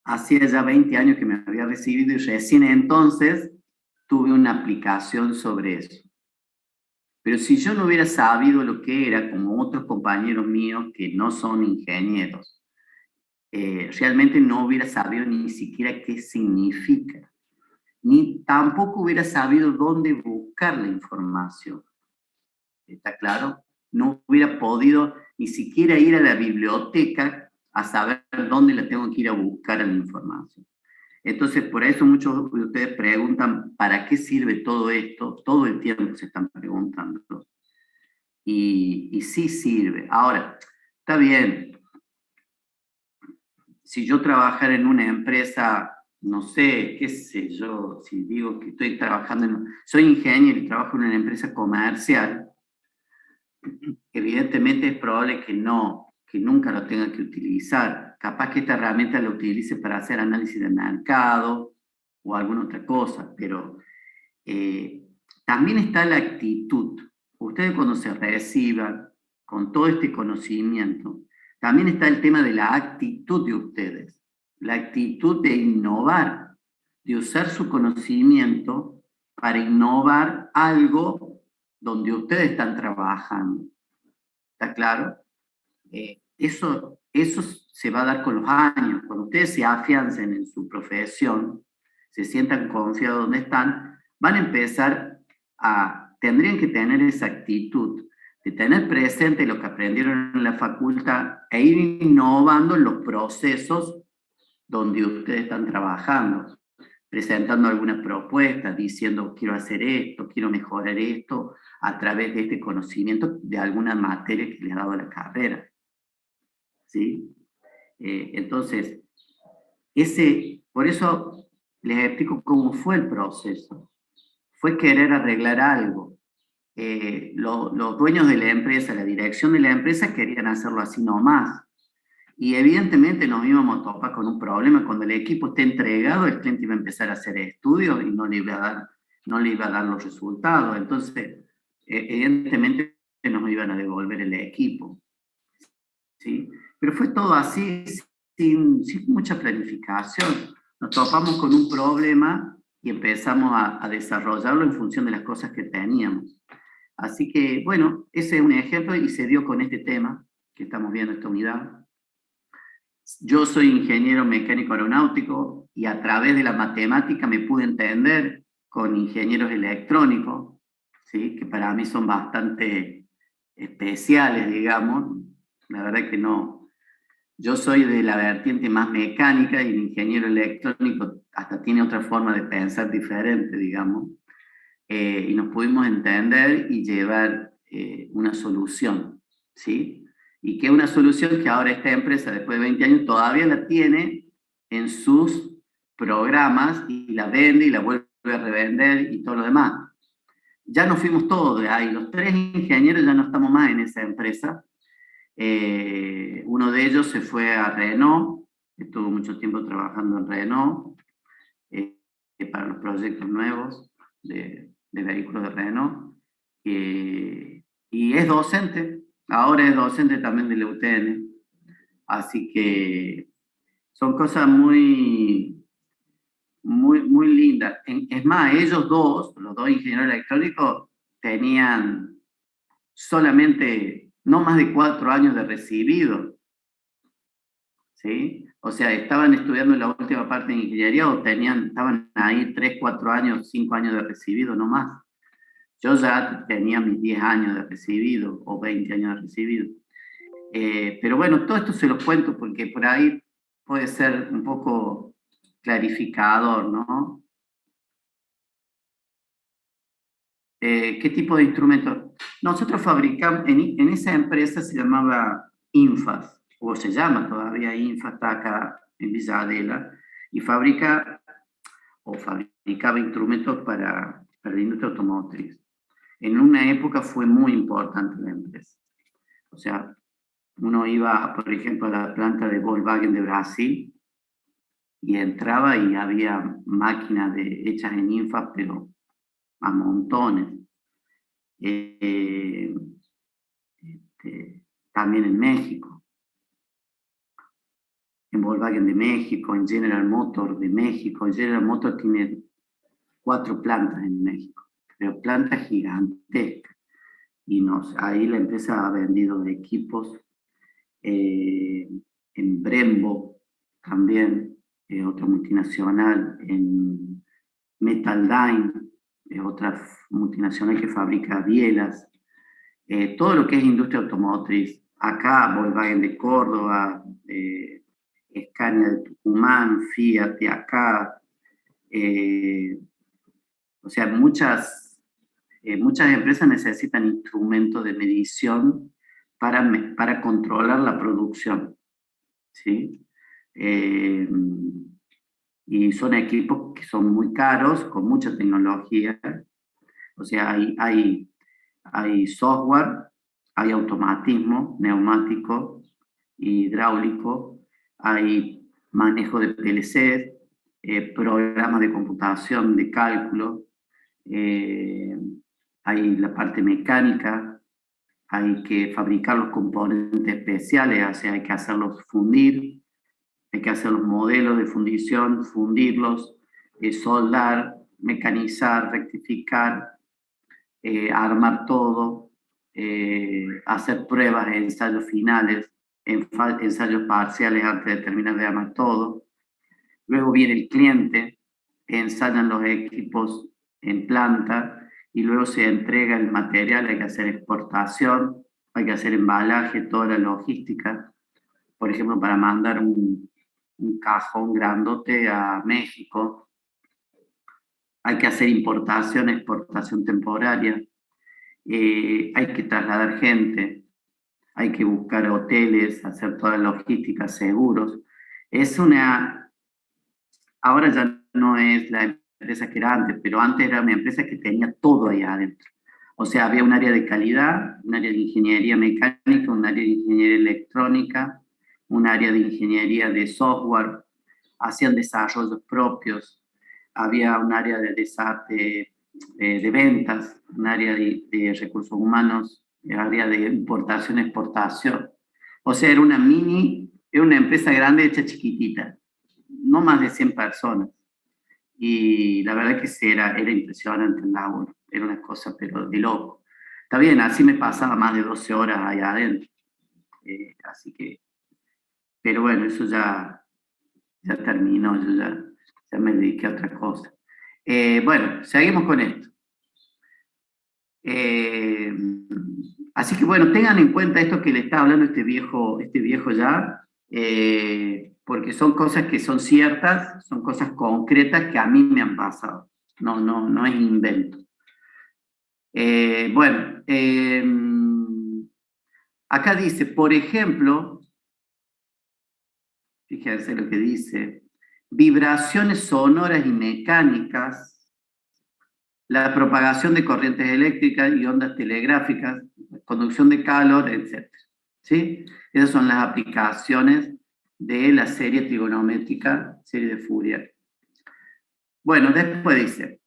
Hacía ya 20 años que me había recibido y recién entonces tuve una aplicación sobre eso. Pero si yo no hubiera sabido lo que era, como otros compañeros míos que no son ingenieros, realmente no hubiera sabido ni siquiera qué significa, ni tampoco hubiera sabido dónde buscar la información. ¿Está claro? No hubiera podido ni siquiera ir a la biblioteca a saber dónde la tengo que ir a buscar la información. Entonces, por eso muchos de ustedes preguntan, ¿para qué sirve todo esto? Todo el tiempo se están preguntando. Y sí sirve. Ahora, está bien. Si yo trabajara en una empresa, no sé, qué sé yo, si digo que estoy trabajando soy ingeniero y trabajo en una empresa comercial, evidentemente es probable que nunca lo tenga que utilizar. Capaz que esta herramienta la utilice para hacer análisis de mercado o alguna otra cosa, pero también está la actitud. Ustedes cuando se reciban con todo este conocimiento, también está el tema de la actitud de ustedes, la actitud de innovar, de usar su conocimiento para innovar algo donde ustedes están trabajando. ¿Está claro? Eso se va a dar con los años. Cuando ustedes se afiancen en su profesión, se sientan confiados donde están, van a empezar tendrían que tener esa actitud de tener presente lo que aprendieron en la facultad e ir innovando en los procesos donde ustedes están trabajando, presentando alguna propuesta, diciendo quiero hacer esto, quiero mejorar esto, a través de este conocimiento de alguna materia que les ha dado la carrera. ¿Sí? Entonces, por eso les explico cómo fue el proceso. Fue querer arreglar algo. Los dueños de la empresa, la dirección de la empresa querían hacerlo así nomás. Y evidentemente nos íbamos a topar con un problema. Cuando el equipo esté entregado, el cliente iba a empezar a hacer estudios y no le iba a dar los resultados. Entonces, evidentemente nos iban a devolver el equipo. ¿Sí? Pero fue todo así, sin mucha planificación. Nos topamos con un problema y empezamos a desarrollarlo en función de las cosas que teníamos. Así que, bueno, ese es un ejemplo y se dio con este tema que estamos viendo, esta unidad. Yo soy ingeniero mecánico aeronáutico y a través de la matemática me pude entender con ingenieros electrónicos, ¿sí? Que para mí son bastante especiales, digamos. La verdad que no. Yo soy de la vertiente más mecánica y el ingeniero electrónico hasta tiene otra forma de pensar diferente, digamos. Y nos pudimos entender y llevar una solución, ¿sí? Y que una solución que ahora esta empresa, después de 20 años, todavía la tiene en sus programas y la vende y la vuelve a revender y todo lo demás. Ya nos fuimos todos de ahí, los 3 ingenieros ya no estamos más en esa empresa. Uno de ellos se fue a Renault, estuvo mucho tiempo trabajando en Renault para los proyectos nuevos de vehículos de Renault, y es docente, ahora es docente también del UTN, así que son cosas muy lindas. Es más, ellos dos, los 2 ingenieros electrónicos, tenían solamente no más de 4 años de recibido, ¿sí? O sea, estaban estudiando la última parte de ingeniería o estaban ahí 3, 4 años, 5 años de recibido, no más. Yo ya tenía mis 10 años de recibido, o 20 años de recibido. Pero bueno, todo esto se lo cuento porque por ahí puede ser un poco clarificador, ¿no? ¿Qué tipo de instrumentos? Nosotros fabricamos, en esa empresa se llamaba Infas, o se llama todavía Infas, está acá en Villa Adela, y fabricaba instrumentos para la industria automotriz. En una época fue muy importante la empresa. O sea, uno iba, por ejemplo, a la planta de Volkswagen de Brasil y entraba y había máquinas hechas en Infas, pero a montones. Eh, también en México, en Volkswagen de México, en General Motors de México. General Motors tiene 4 plantas en México, pero plantas gigantescas. Y ahí la empresa ha vendido equipos en Brembo también, otra multinacional, en Metaldyne, otra multinacional que fabrica bielas, todo lo que es industria automotriz, acá Volkswagen de Córdoba, Scania de Tucumán, Fiat de acá, o sea, muchas empresas necesitan instrumentos de medición para controlar la producción, ¿sí? Y son equipos que son muy caros, con mucha tecnología, o sea, hay software, hay automatismo neumático, hidráulico, hay manejo de PLC, programas de computación, de cálculo, hay la parte mecánica, hay que fabricar los componentes especiales, o sea, hay que hacerlos fundir, hay que hacer los modelos de fundición, fundirlos, soldar, mecanizar, rectificar, armar todo, hacer pruebas, ensayos finales, ensayos parciales antes de terminar de armar todo. Luego viene el cliente, ensayan los equipos en planta y luego se entrega el material, hay que hacer exportación, hay que hacer embalaje, toda la logística. Por ejemplo, para mandar un cajón grandote a México, hay que hacer importación, exportación temporaria, hay que trasladar gente, hay que buscar hoteles, hacer toda la logística, seguros. Ahora ya no es la empresa que era antes, pero antes era una empresa que tenía todo ahí adentro. O sea, había un área de calidad, un área de ingeniería mecánica, un área de ingeniería electrónica, un área de ingeniería de software, hacían desarrollos propios, había un área de ventas, un área de recursos humanos, un área de importación, exportación. O sea, era una empresa grande hecha chiquitita, no más de 100 personas. Y la verdad que sí, era impresionante el laburo, era una cosa pero de loco. Está bien, así me pasaba más de 12 horas allá adentro. Así que, pero bueno, eso ya terminó, yo ya me dediqué a otra cosa. Bueno, seguimos con esto. Así que bueno, tengan en cuenta esto que le está hablando este viejo ya, porque son cosas que son ciertas, son cosas concretas que a mí me han pasado. No es invento. Bueno, acá dice, por ejemplo, fíjense lo que dice, vibraciones sonoras y mecánicas, la propagación de corrientes eléctricas y ondas telegráficas, conducción de calor, etc. ¿Sí? Esas son las aplicaciones de la serie trigonométrica, serie de Fourier. Bueno, después dice,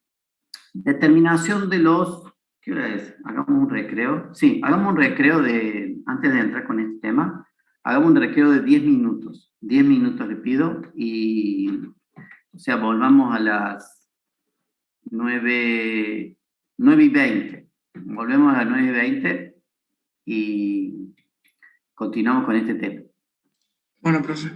determinación de los... ¿Qué hora es? ¿Hagamos un recreo? Sí, hagamos un recreo antes de entrar con este tema, hagamos un recreo de 10 minutos. 10 minutos le pido y, o sea, volvamos a las 9:20. Volvemos a las 9:20 y continuamos con este tema. Bueno, profe.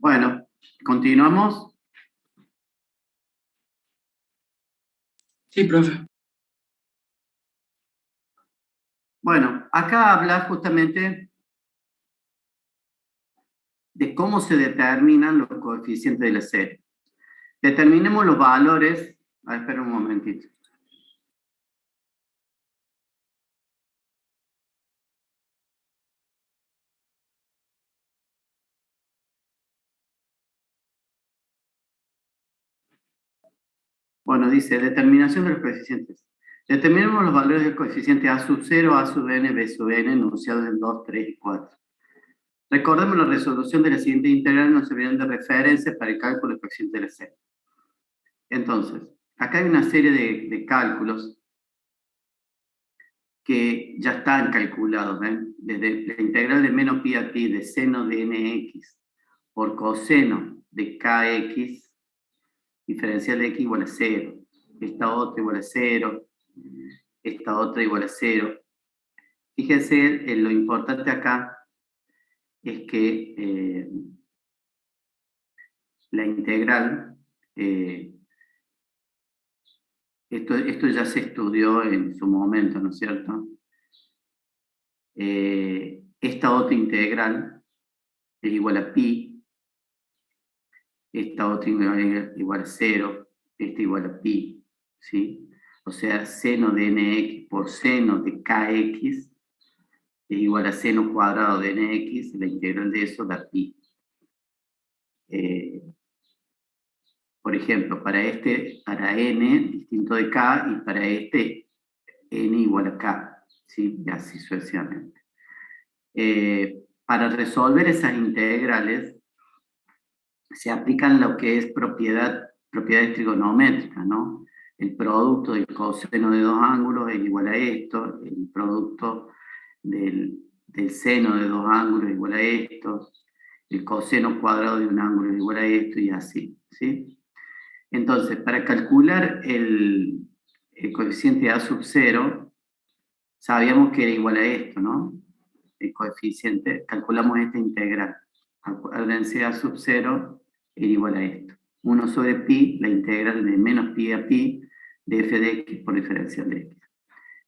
Bueno, continuamos. Sí, profe. Bueno, acá habla justamente de cómo se determinan los coeficientes de la serie. Determinemos los valores. Espera un momentito. Bueno, dice, determinación de los coeficientes. Determinemos los valores del coeficiente A sub 0, A sub n, B sub n, enunciados en 2, 3 y 4. Recordemos la resolución de la siguiente integral nos servirán de referencia para el cálculo del coeficiente de la serie. Entonces, acá hay una serie de cálculos que ya están calculados, ¿ven? Desde la integral de menos pi a pi de seno de nx por coseno de kx, diferencial de x igual a 0, esta otra igual a 0, esta otra igual a 0. Fíjense, lo importante acá es que la integral, esto ya se estudió en su momento, ¿no es cierto? Esta otra integral es igual a pi, esta otra igual a 0, esta igual a pi, ¿sí? O sea, seno de nx por seno de kx es igual a seno cuadrado de nx, la integral de eso da pi. Por ejemplo, para n distinto de k, y para este n igual a k, ¿sí? Y así sucesivamente. Para resolver esas integrales se aplican lo que es propiedades trigonométricas, ¿no? El producto del coseno de dos ángulos es igual a esto, el producto del seno de dos ángulos es igual a esto, el coseno cuadrado de un ángulo es igual a esto, y así, ¿sí? Entonces, para calcular el coeficiente A sub 0, sabíamos que era igual a esto, ¿no? El coeficiente, calculamos esta integral. Acuérdense, A sub 0 era igual a esto. 1 sobre pi, la integral de menos pi a pi, de f de x por diferencial de x.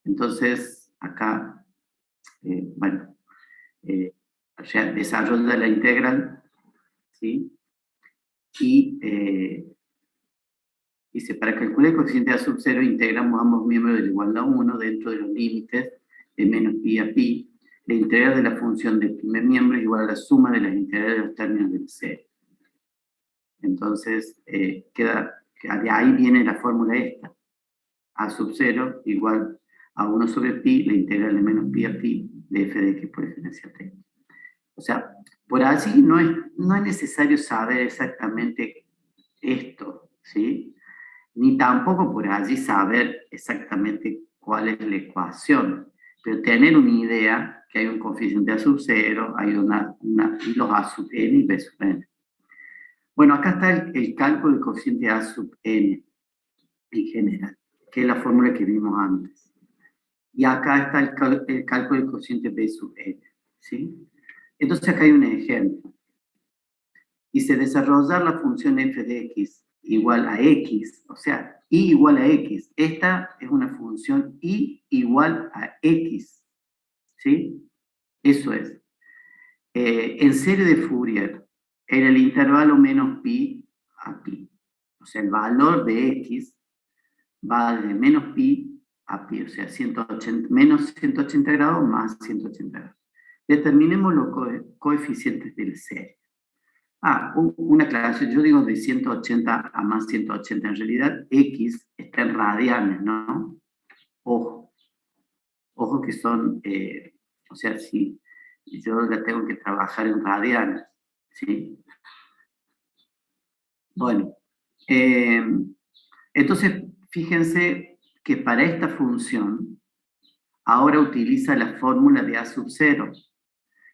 Entonces, acá, bueno, ya desarrolla la integral, ¿sí? Y dice, para calcular el coeficiente A sub 0, integramos ambos miembros de la igualdad 1 dentro de los límites de menos pi a pi. La integral de la función del primer miembro es igual a la suma de las integrales de los términos del cero. Entonces, de ahí viene la fórmula esta. A sub 0 igual a 1 sobre pi, la integral de menos pi a pi de f de x por diferencial de x. O sea, por allí no es necesario saber exactamente esto, ¿sí? Ni tampoco por allí saber exactamente cuál es la ecuación, pero tener una idea que hay un coeficiente A sub 0, hay y los A sub n y B sub n. Bueno, acá está el cálculo del coeficiente A sub n en general, que es la fórmula que vimos antes. Y acá está el cálculo del coeficiente B sub n, ¿sí? Entonces acá hay un ejemplo. Dice, desarrollar la función f de x igual a x, o sea, y igual a x. Esta es una función y igual a x, ¿sí? Eso es. En serie de Fourier, en el intervalo menos pi a pi. O sea, el valor de x va de menos pi a pi, o sea, 180, menos 180 grados más 180 grados. Determinemos los coeficientes de la serie. Una aclaración, yo digo de 180 a más 180, en realidad x está en radianes, ¿no? Ojo que son, o sea, si yo la tengo que trabajar en radianes, ¿sí? Bueno, entonces fíjense que para esta función ahora utiliza la fórmula de A sub 0,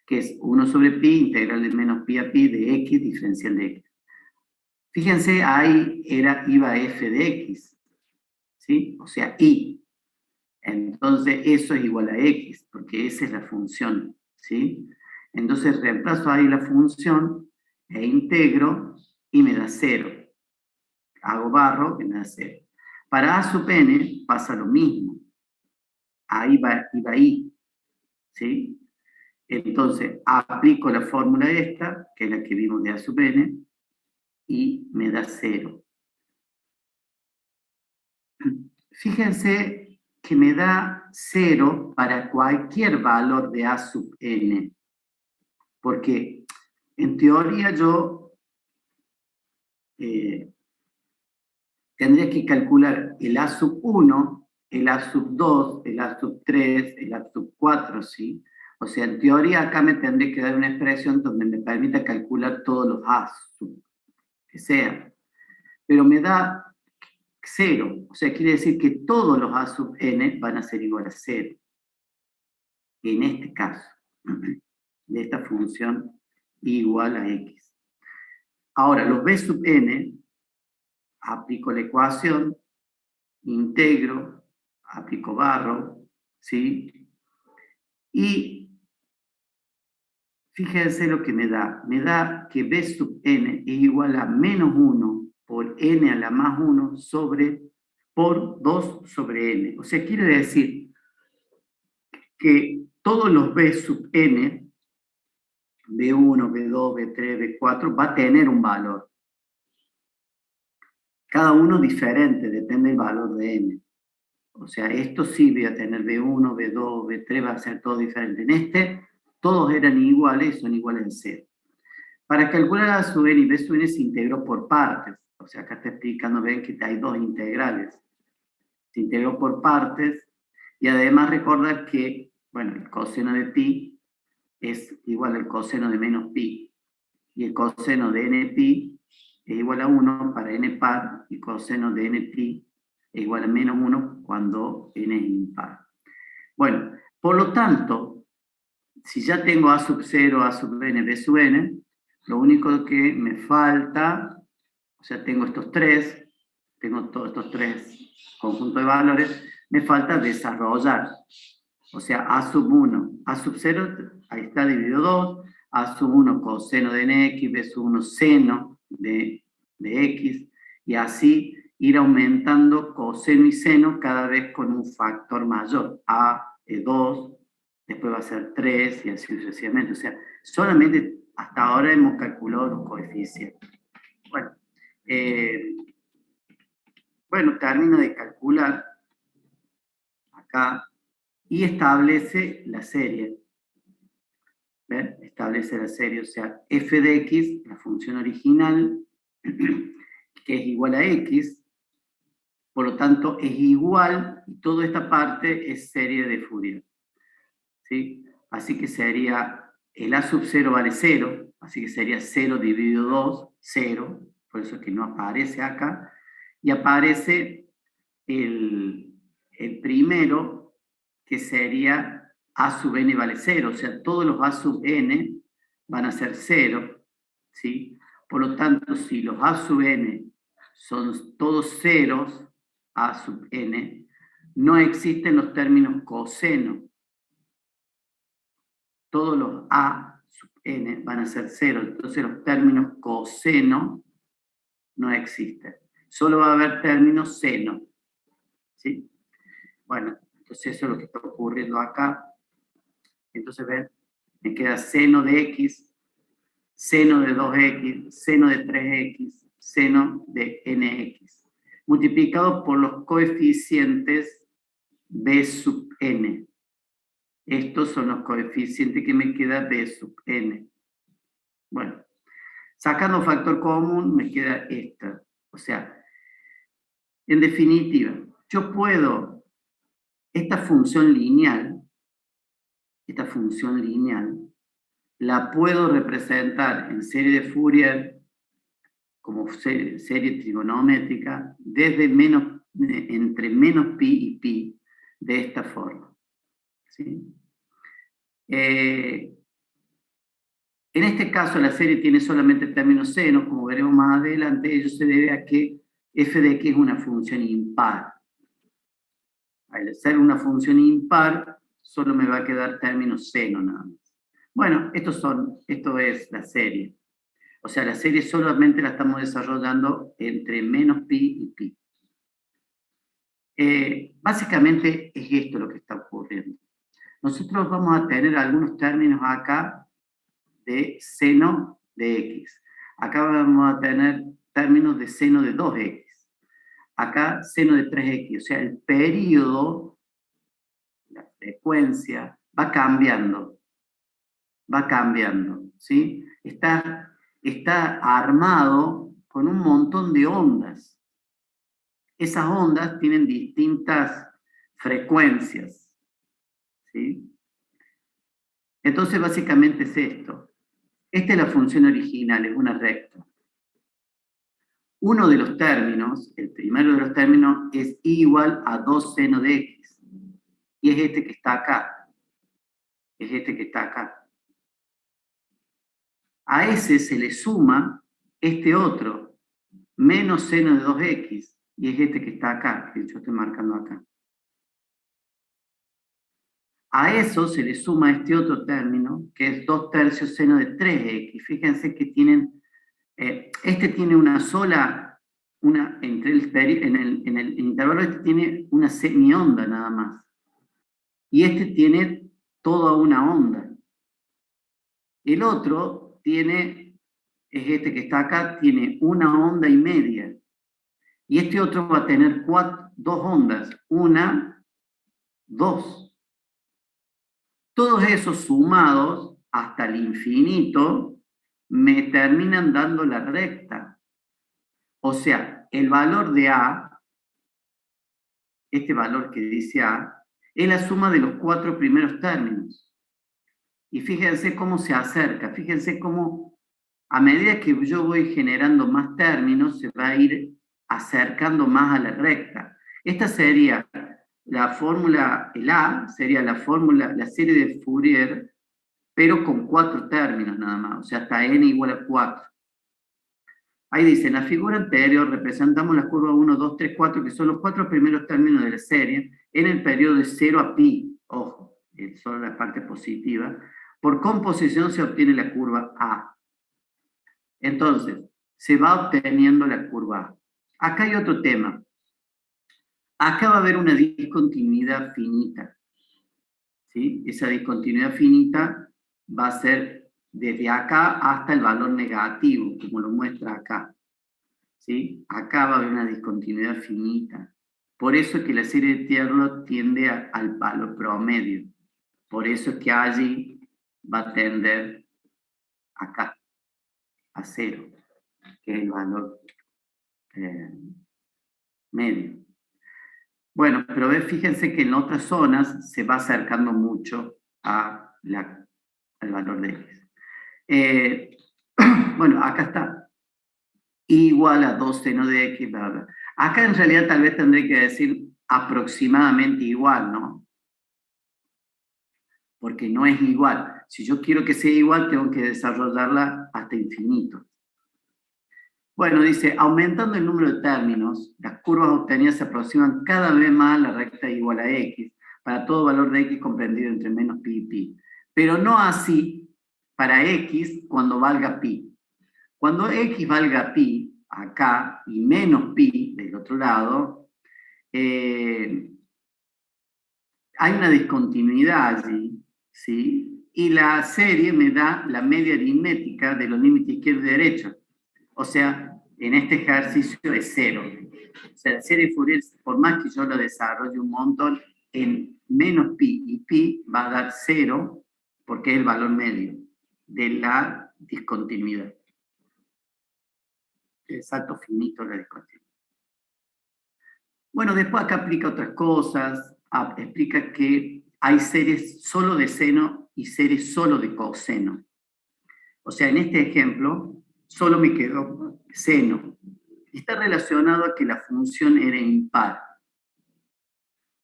que es 1 sobre pi, integral de menos pi a pi de x, diferencial de x. Fíjense, ahí iba f de x, ¿sí? O sea, y. Entonces, eso es igual a x, porque esa es la función, ¿sí? Entonces, reemplazo ahí la función, e integro y me da 0. Hago barro y me da 0. Para A sub n pasa lo mismo. Ahí va I, ¿sí? Entonces, aplico la fórmula esta, que es la que vimos de A sub n, y me da 0. Fíjense que me da 0 para cualquier valor de A sub n, porque en teoría yo tendría que calcular el A sub 1, el A sub 2, el A sub 3, el A sub 4, ¿sí? O sea, en teoría acá me tendría que dar una expresión donde me permita calcular todos los A sub que sea. Pero me da 0, o sea, quiere decir que todos los A sub n van a ser igual a 0. En este caso, de esta función igual a x. Ahora, los b sub n, aplico la ecuación, integro, aplico barro, ¿sí? Y fíjense lo que me da. Me da que b sub n es igual a menos 1 por n a la más 1 por 2 sobre n. O sea, quiere decir que todos los b sub n, b1, b2, b3, b4, va a tener un valor. Cada uno diferente, depende del valor de n. O sea, esto sí voy a tener b1, b2, b3, va a ser todo diferente. En este, todos eran iguales, son iguales a 0. Para calcular A sub n y B sub n se integró por partes. O sea, acá está explicando, ven que hay dos integrales. Se integró por partes, y además recordar que, bueno, el coseno de pi es igual al coseno de menos pi, y el coseno de n pi es igual a 1 para n par, y coseno de n pi es igual a menos 1 cuando n es impar. Bueno, por lo tanto, si ya tengo A sub 0, A sub n, B sub n, lo único que me falta, o sea, tengo estos tres, tengo todos estos tres conjuntos de valores, me falta desarrollar. O sea, A sub 1, A sub 0, ahí está dividido 2, A sub 1 coseno de nx, B sub 1 seno de x, y así ir aumentando coseno y seno cada vez con un factor mayor. A es 2, después va a ser 3 y así sucesivamente. O sea, solamente hasta ahora hemos calculado los coeficientes. Bueno, termino de calcular acá y establece la serie. ¿Ven? Establece la serie, o sea, f de x, la función original, que es igual a x, por lo tanto es igual, y toda esta parte es serie de Fourier. ¿Sí? Así que sería, el A sub 0 vale 0, así que sería 0 dividido 2, 0, por eso es que no aparece acá, y aparece el primero, que sería A sub n vale 0, o sea, todos los A sub n van a ser 0, ¿sí? Por lo tanto, si los A sub n son todos ceros, A sub n, no existen los términos coseno. Todos los A sub n van a ser 0, entonces los términos coseno no existen. Solo va a haber términos seno. ¿Sí? Bueno, entonces eso es lo que está ocurriendo acá. Entonces, ven, me queda seno de x, seno de 2x, seno de 3x, seno de nx, multiplicado por los coeficientes b sub n. Estos son los coeficientes que me queda b sub n. Bueno, sacando factor común me queda esta. O sea, en definitiva, yo puedo, esta función lineal, la puedo representar en serie de Fourier como serie trigonométrica desde entre menos pi y pi, de esta forma. ¿Sí? En este caso la serie tiene solamente términos senos, como veremos más adelante. Ello se debe a que f de x es una función impar. Al ser una función impar, solo me va a quedar términos seno nada más. Bueno, esto es la serie. O sea, la serie solamente la estamos desarrollando entre menos pi y pi. Básicamente es esto lo que está ocurriendo. Nosotros vamos a tener algunos términos acá de seno de x. Acá vamos a tener términos de seno de 2x. Acá seno de 3x. O sea, el periodo, la frecuencia, va cambiando. Va cambiando, ¿sí? Está armado con un montón de ondas. Esas ondas tienen distintas frecuencias, ¿sí? Entonces, básicamente es esto. Esta es la función original, es una recta. Uno de los términos, el primero de los términos, es igual a 2 seno de x. Y es este que está acá. Es este que está acá. A ese se le suma este otro, menos seno de 2x, y es este que está acá, que yo estoy marcando acá. A eso se le suma este otro término, que es 2/3 seno de 3x. Fíjense que tienen, este tiene una sola, en el intervalo este tiene una semionda nada más. Y este tiene toda una onda. El otro tiene, es este que está acá, tiene una onda y media. Y este otro va a tener dos ondas, una, dos. Todos esos sumados hasta el infinito me terminan dando la recta. O sea, el valor de A, este valor que dice A, es la suma de los 4 primeros términos. Y fíjense cómo se acerca, fíjense cómo a medida que yo voy generando más términos, se va a ir acercando más a la recta. Esta sería la fórmula, el A sería la fórmula, la serie de Fourier, pero con 4 términos nada más, o sea, hasta n igual a 4. Ahí dice, en la figura anterior representamos la curva 1, 2, 3, 4, que son los 4 primeros términos de la serie, en el periodo de 0 a pi, ojo, solo la parte positiva. Por composición se obtiene la curva A. Entonces, se va obteniendo la curva A. Acá hay otro tema. Acá va a haber una discontinuidad finita. ¿Sí? Esa discontinuidad finita va a ser desde acá hasta el valor negativo, como lo muestra acá. ¿Sí? Acá va a haber una discontinuidad finita. Por eso es que la serie de Taylor tiende al valor promedio. Por eso es que allí va a tender acá, a 0, que es el valor medio. Bueno, pero fíjense que en otras zonas se va acercando mucho al valor de x. Bueno, acá está. Igual a 2 seno de x, bla, bla. Acá en realidad tal vez tendré que decir aproximadamente igual, ¿no? Porque no es igual. Si yo quiero que sea igual, tengo que desarrollarla hasta infinito. Bueno, dice, aumentando el número de términos, las curvas obtenidas se aproximan cada vez más a la recta igual a x, para todo valor de x comprendido entre menos pi y pi. Pero no así para x cuando valga pi. Cuando x valga pi, acá, y menos pi, del otro lado, hay una discontinuidad allí, ¿sí? Y la serie me da la media aritmética de los límites izquierdo y derecho. O sea, en este ejercicio es 0. O sea, la serie de Fourier, por más que yo lo desarrolle un montón, en menos pi y pi va a dar 0, porque es el valor medio de la discontinuidad. El salto finito de la discontinuidad. Bueno, después acá aplica otras cosas, explica que hay series solo de seno y series solo de coseno. O sea, en este ejemplo, solo me quedó seno. Está relacionado a que la función era impar.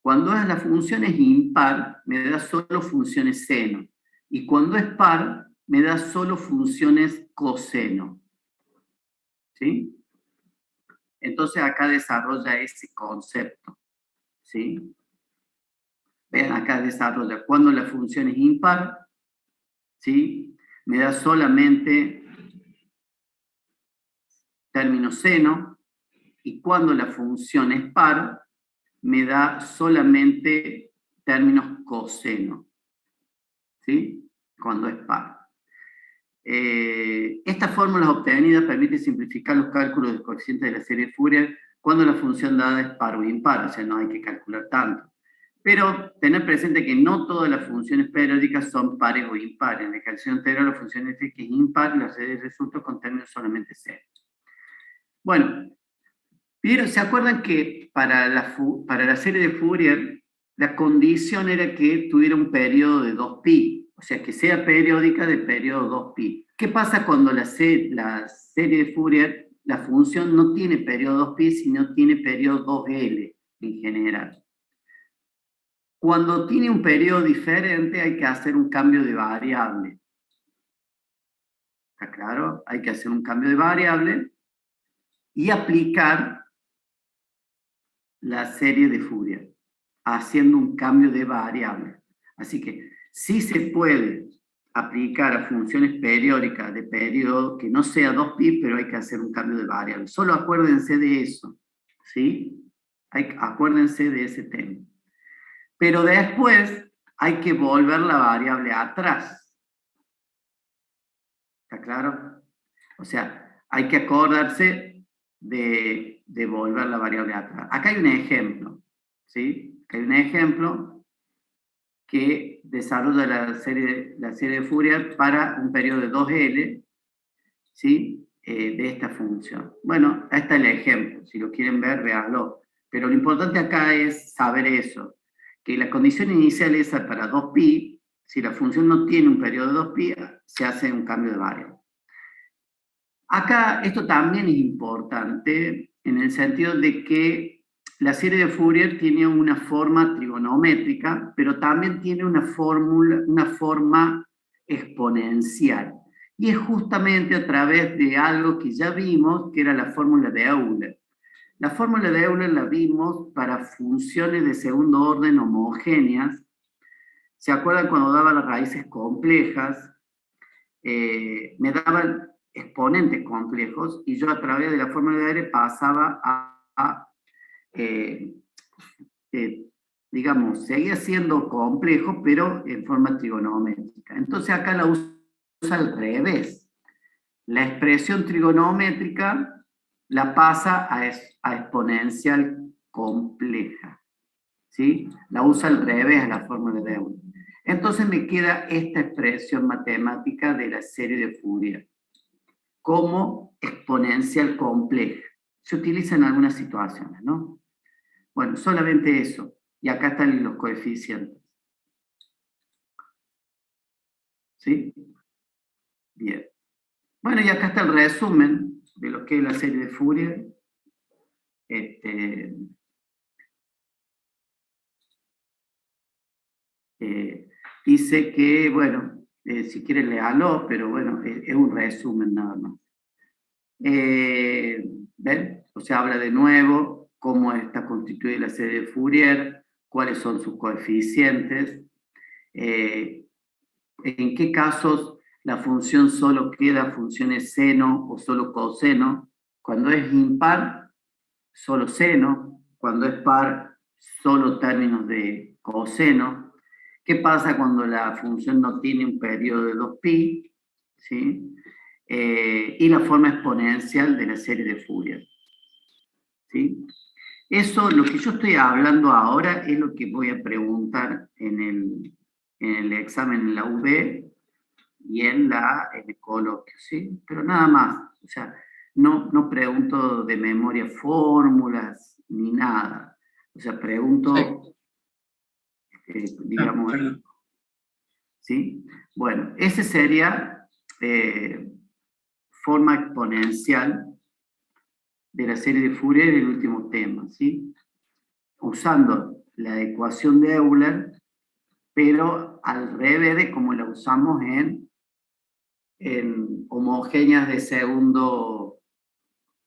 Cuando la función es impar, me da solo funciones seno. Y cuando es par, me da solo funciones coseno. ¿Sí? Entonces acá desarrolla ese concepto. ¿Sí? Vean, acá desarrolla cuando la función es impar, ¿sí? Me da solamente término seno, y cuando la función es par, me da solamente términos coseno, ¿sí? Cuando es par. Estas fórmulas obtenidas permiten simplificar los cálculos del coeficiente de la serie de Fourier cuando la función dada es par o impar, o sea, no hay que calcular tanto. Pero tener presente que no todas las funciones periódicas son pares o impares. En el ejercicio anterior la función f es impar y la serie de resultados con términos solamente cero. Bueno, pero ¿se acuerdan que para la serie de Fourier la condición era que tuviera un periodo de 2π? O sea, que sea periódica de periodo 2π. ¿Qué pasa cuando la serie de Fourier, la función no tiene periodo 2π, sino tiene periodo 2L en general? Cuando tiene un periodo diferente hay que hacer un cambio de variable. ¿Está claro? Hay que hacer un cambio de variable y aplicar la serie de Fourier, haciendo un cambio de variable. Así que sí se puede aplicar a funciones periódicas de periodo que no sea 2π, pero hay que hacer un cambio de variable. Solo acuérdense de eso, ¿sí? Acuérdense de ese tema. Pero después hay que volver la variable atrás. ¿Está claro? O sea, hay que acordarse de volver la variable atrás. Acá hay un ejemplo, ¿sí? Hay un ejemplo que desarrolla la serie de Fourier para un periodo de 2L, ¿sí? De esta función. Bueno, ahí está el ejemplo. Si lo quieren ver, véanlo. Pero lo importante acá es saber eso, que la condición inicial es para 2π. Si la función no tiene un periodo de 2π, se hace un cambio de variable. Acá esto también es importante en el sentido de que la serie de Fourier tiene una forma trigonométrica, pero también tiene una forma exponencial. Y es justamente a través de algo que ya vimos, que era la fórmula de Euler. La fórmula de Euler la vimos para funciones de segundo orden homogéneas. ¿Se acuerdan cuando daba las raíces complejas? Me daban exponentes complejos y yo a través de la fórmula de Euler pasaba a digamos, seguía siendo complejo, pero en forma trigonométrica. Entonces acá la usa al revés. La expresión trigonométrica la pasa a exponencial compleja, ¿sí? La usa al revés a la fórmula de Euler. Entonces me queda esta expresión matemática de la serie de Fourier como exponencial compleja. Se utiliza en algunas situaciones, ¿no? Bueno, solamente eso. Y acá están los coeficientes. ¿Sí? Bien. Bueno, y acá está el resumen de lo que es la serie de Fourier. Dice que, bueno, si quieren léalo, pero bueno, es un resumen nada más. ¿Ven? O sea, habla de nuevo cómo está constituida la serie de Fourier, cuáles son sus coeficientes, en qué casos la función solo queda funciones seno o solo coseno. Cuando es impar, solo seno. Cuando es par, solo términos de coseno. ¿Qué pasa cuando la función no tiene un periodo de 2π? ¿Sí? Y la forma exponencial de la serie de Fourier. ¿Sí? Eso, lo que yo estoy hablando ahora, es lo que voy a preguntar en el examen en la UB y en el coloquio, ¿sí? Pero nada más, o sea, no pregunto de memoria fórmulas ni nada. O sea, pregunto, digamos, ¿sí? Bueno, ese sería forma exponencial de la serie de Fourier, el último tema, ¿sí? Usando la ecuación de Euler, pero al revés de como la usamos en homogéneas de segundo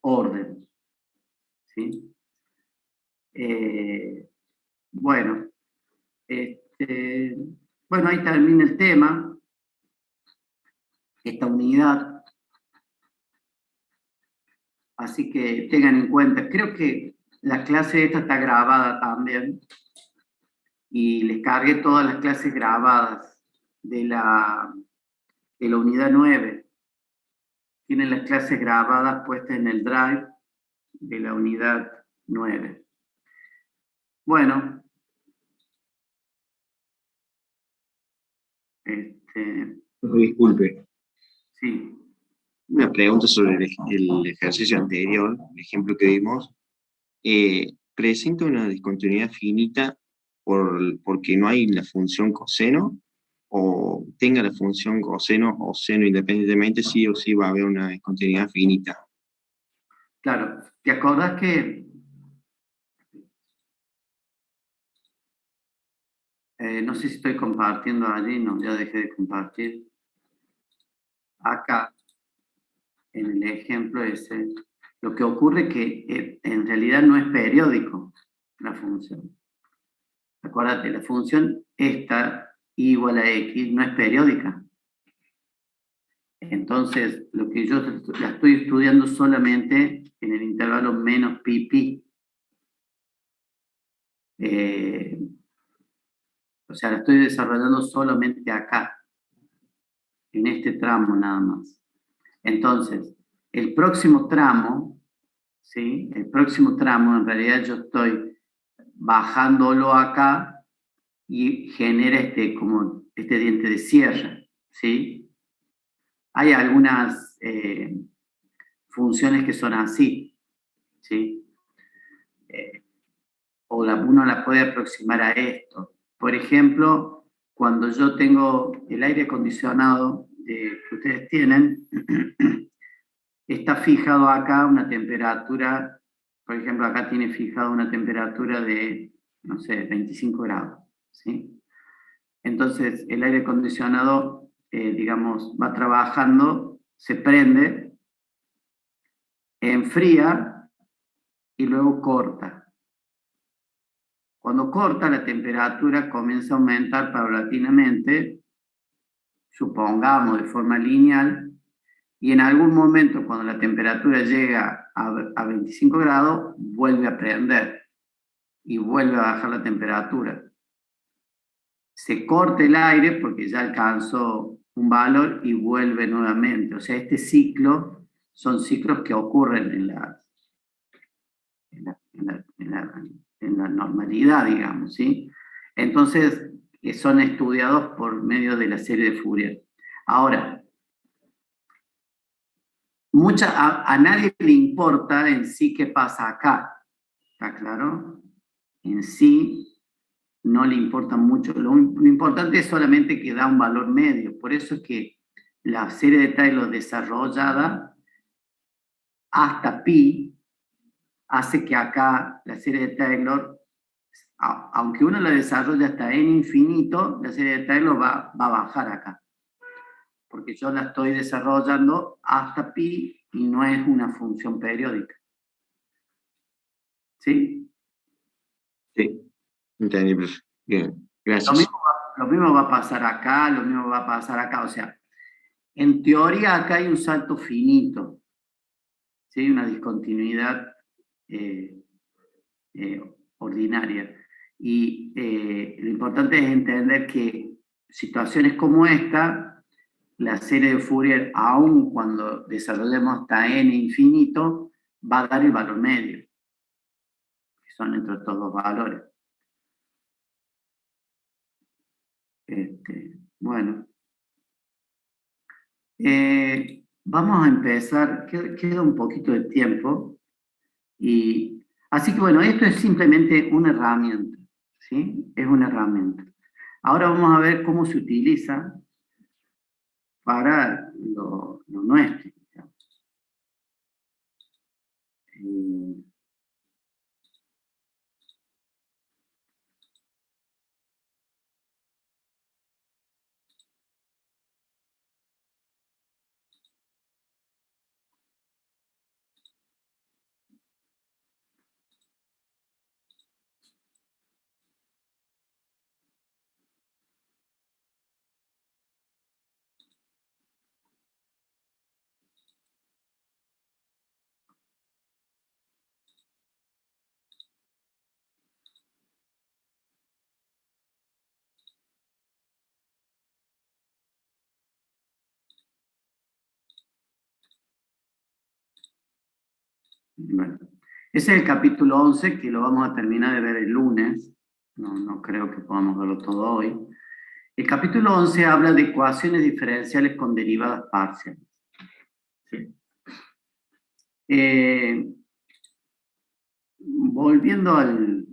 orden, ¿sí? Bueno, bueno, ahí termina el tema, esta unidad. Así que tengan en cuenta, creo que la clase esta está grabada también, y les cargué todas las clases grabadas de la unidad 9. Tienen las clases grabadas puestas en el Drive de la unidad 9. Bueno, Disculpe, sí. una pregunta sobre el ejercicio anterior, el ejemplo que vimos. ¿Presenta una discontinuidad finita porque no hay la función coseno? ¿O tenga la función coseno o seno independientemente, sí o sí va a haber una discontinuidad finita? Claro, ¿te acordás que no sé si estoy compartiendo allí? No, ya dejé de compartir. Acá, en el ejemplo ese, lo que ocurre es que en realidad no es periódico la función. Acuérdate, la función esta, y igual a x, no es periódica. Entonces, lo que yo la estoy estudiando solamente en el intervalo menos pi pi. O sea, la estoy desarrollando solamente acá, en este tramo nada más. Entonces, el próximo tramo, ¿sí? El próximo tramo, en realidad yo estoy bajándolo acá y genera como este diente de sierra, ¿sí? Hay algunas funciones que son así, ¿sí? Uno la puede aproximar a esto. Por ejemplo, cuando yo tengo el aire acondicionado que ustedes tienen, está fijado acá una temperatura, por ejemplo, acá tiene fijado una temperatura de, no sé, 25 grados, ¿sí? Entonces, el aire acondicionado, digamos, va trabajando, se prende, enfría y luego corta. Cuando corta, la temperatura comienza a aumentar paulatinamente, supongamos de forma lineal, y en algún momento, cuando la temperatura llega a 25 grados, vuelve a prender y vuelve a bajar la temperatura. Se corta el aire porque ya alcanzó un valor y vuelve nuevamente. O sea, este ciclo son ciclos que ocurren en la normalidad, digamos, ¿sí? Entonces, son estudiados por medio de la serie de Fourier. Ahora, a nadie le importa en sí qué pasa acá, ¿está claro? En sí no le importa mucho, lo importante es solamente que da un valor medio, por eso es que la serie de Taylor desarrollada hasta pi hace que acá la serie de Taylor, aunque uno la desarrolla hasta n infinito, la serie de Taylor va a bajar acá, porque yo la estoy desarrollando hasta pi y no es una función periódica. ¿Sí? Sí, entendí, profe. Bien, Lo gracias. mismo, lo mismo va a pasar acá, lo mismo va a pasar acá, o sea, en teoría acá hay un salto finito, ¿sí? Una discontinuidad eh, ordinaria. Y lo importante es entender que situaciones como esta, la serie de Fourier, aun cuando desarrollemos hasta n infinito, va a dar el valor medio, que son entre estos dos valores. Bueno, vamos a empezar, queda un poquito de tiempo, y así que bueno, esto es simplemente una herramienta, ¿sí? Es una herramienta. Ahora vamos a ver cómo se utiliza para lo nuestro. Eh, Bueno, ese es el capítulo 11, que lo vamos a terminar de ver el lunes. No creo que podamos verlo todo hoy. El capítulo 11 habla de ecuaciones diferenciales con derivadas parciales. ¿Sí? Volviendo al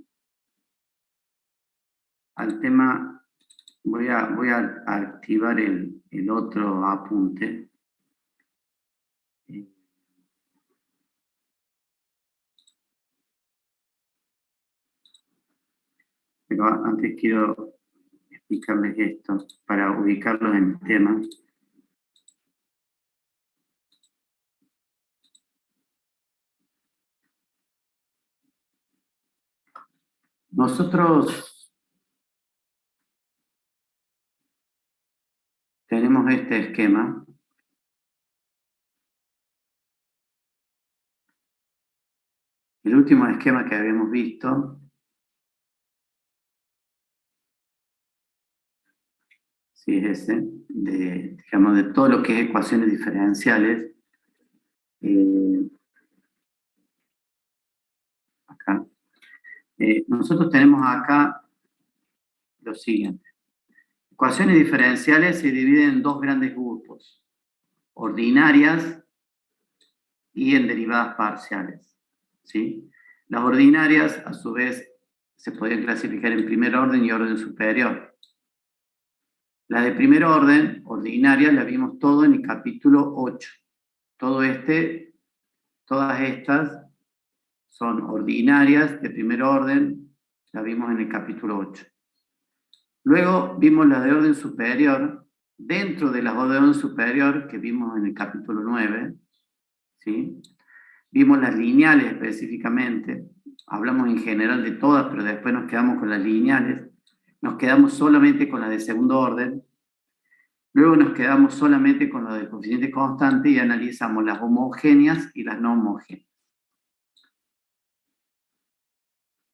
tema, voy a activar el otro apunte. Pero antes quiero explicarles esto para ubicarlos en el tema. Nosotros tenemos este esquema. El último esquema que habíamos visto, sí, es ese, digamos, de todo lo que es ecuaciones diferenciales. Acá. Nosotros tenemos acá lo siguiente. Ecuaciones diferenciales se dividen en dos grandes grupos: ordinarias y en derivadas parciales. ¿Sí? Las ordinarias, a su vez, se pueden clasificar en primer orden y orden superior. La de primer orden, ordinaria, la vimos todo en el capítulo 8. Todas estas son ordinarias de primer orden, la vimos en el capítulo 8. Luego vimos la de orden superior, dentro de las de orden superior que vimos en el capítulo 9, ¿sí? Vimos las lineales específicamente, hablamos en general de todas, pero después nos quedamos con las lineales, nos quedamos solamente con las de segundo orden, luego nos quedamos solamente con las del coeficiente constante y analizamos las homogéneas y las no homogéneas.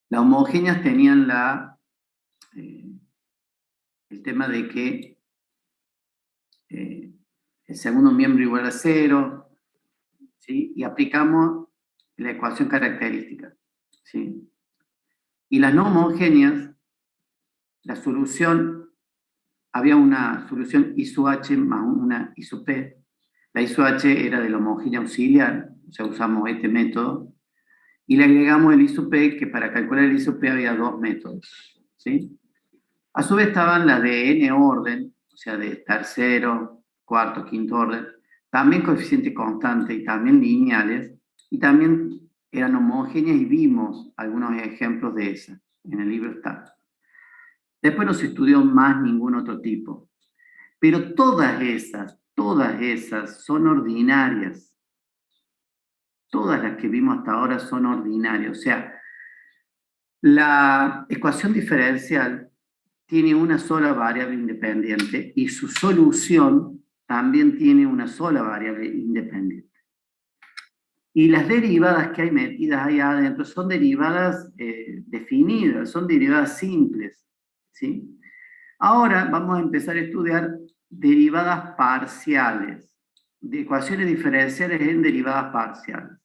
Las homogéneas tenían el tema de que el segundo miembro igual a 0, ¿sí? Y aplicamos la ecuación característica, ¿sí? Y las no homogéneas, la solución, había una solución I sub H más una I sub P. La I sub H era de la homogénea auxiliar, o sea, usamos este método, y le agregamos el I sub P, que para calcular el I sub P había dos métodos, ¿sí? A su vez estaban las de n orden, o sea, de tercero, cuarto, quinto orden, también coeficiente constante y también lineales, y también eran homogéneas y vimos algunos ejemplos de esas. En el libro está. Después no se estudió más ningún otro tipo. Pero todas esas son ordinarias. Todas las que vimos hasta ahora son ordinarias. O sea, la ecuación diferencial tiene una sola variable independiente y su solución también tiene una sola variable independiente. Y las derivadas que hay metidas ahí adentro son derivadas definidas, son derivadas simples, ¿sí? Ahora vamos a empezar a estudiar derivadas parciales, de ecuaciones diferenciales en derivadas parciales.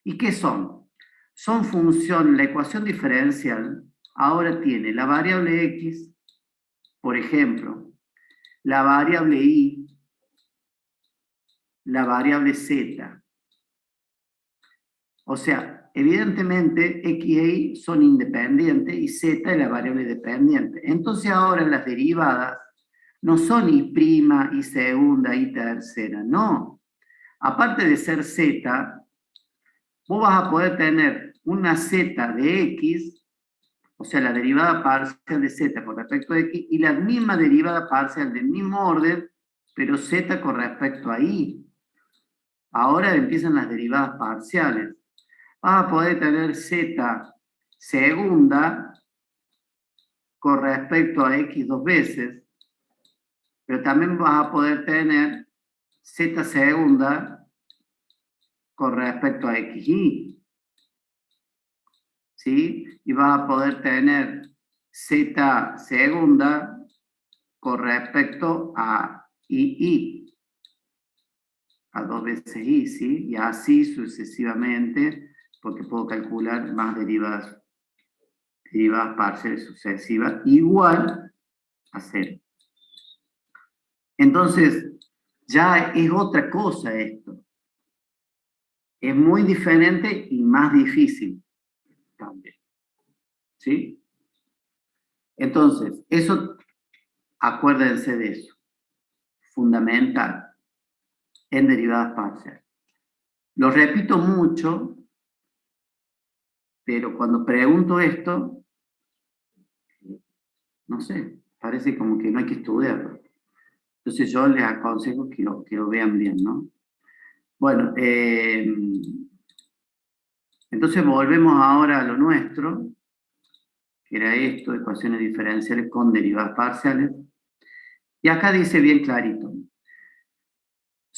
¿Y qué son? Son función, la ecuación diferencial ahora tiene la variable x, por ejemplo, la variable y, la variable z. O sea, evidentemente x e y son independientes y z es la variable dependiente. Entonces ahora las derivadas no son y prima, y segunda, y tercera, no. Aparte de ser z, vos vas a poder tener una z de x, o sea, la derivada parcial de z con respecto a x, y la misma derivada parcial del mismo orden, pero z con respecto a y. Ahora empiezan las derivadas parciales. Vas a poder tener z segunda con respecto a x dos veces, pero también vas a poder tener z segunda con respecto a xy. ¿Sí? Y vas a poder tener z segunda con respecto a y, a dos veces y, ¿sí? Y así sucesivamente porque puedo calcular más derivadas parciales sucesivas, igual a 0. Entonces, ya es otra cosa esto. Es muy diferente y más difícil también. ¿Sí? Entonces, eso, acuérdense de eso. Fundamental en derivadas parciales. Lo repito mucho, pero cuando pregunto esto, no sé, parece como que no hay que estudiarlo. Entonces yo les aconsejo que lo vean bien, ¿no? Bueno, entonces volvemos ahora a lo nuestro, que era esto, ecuaciones diferenciales con derivadas parciales. Y acá dice bien clarito.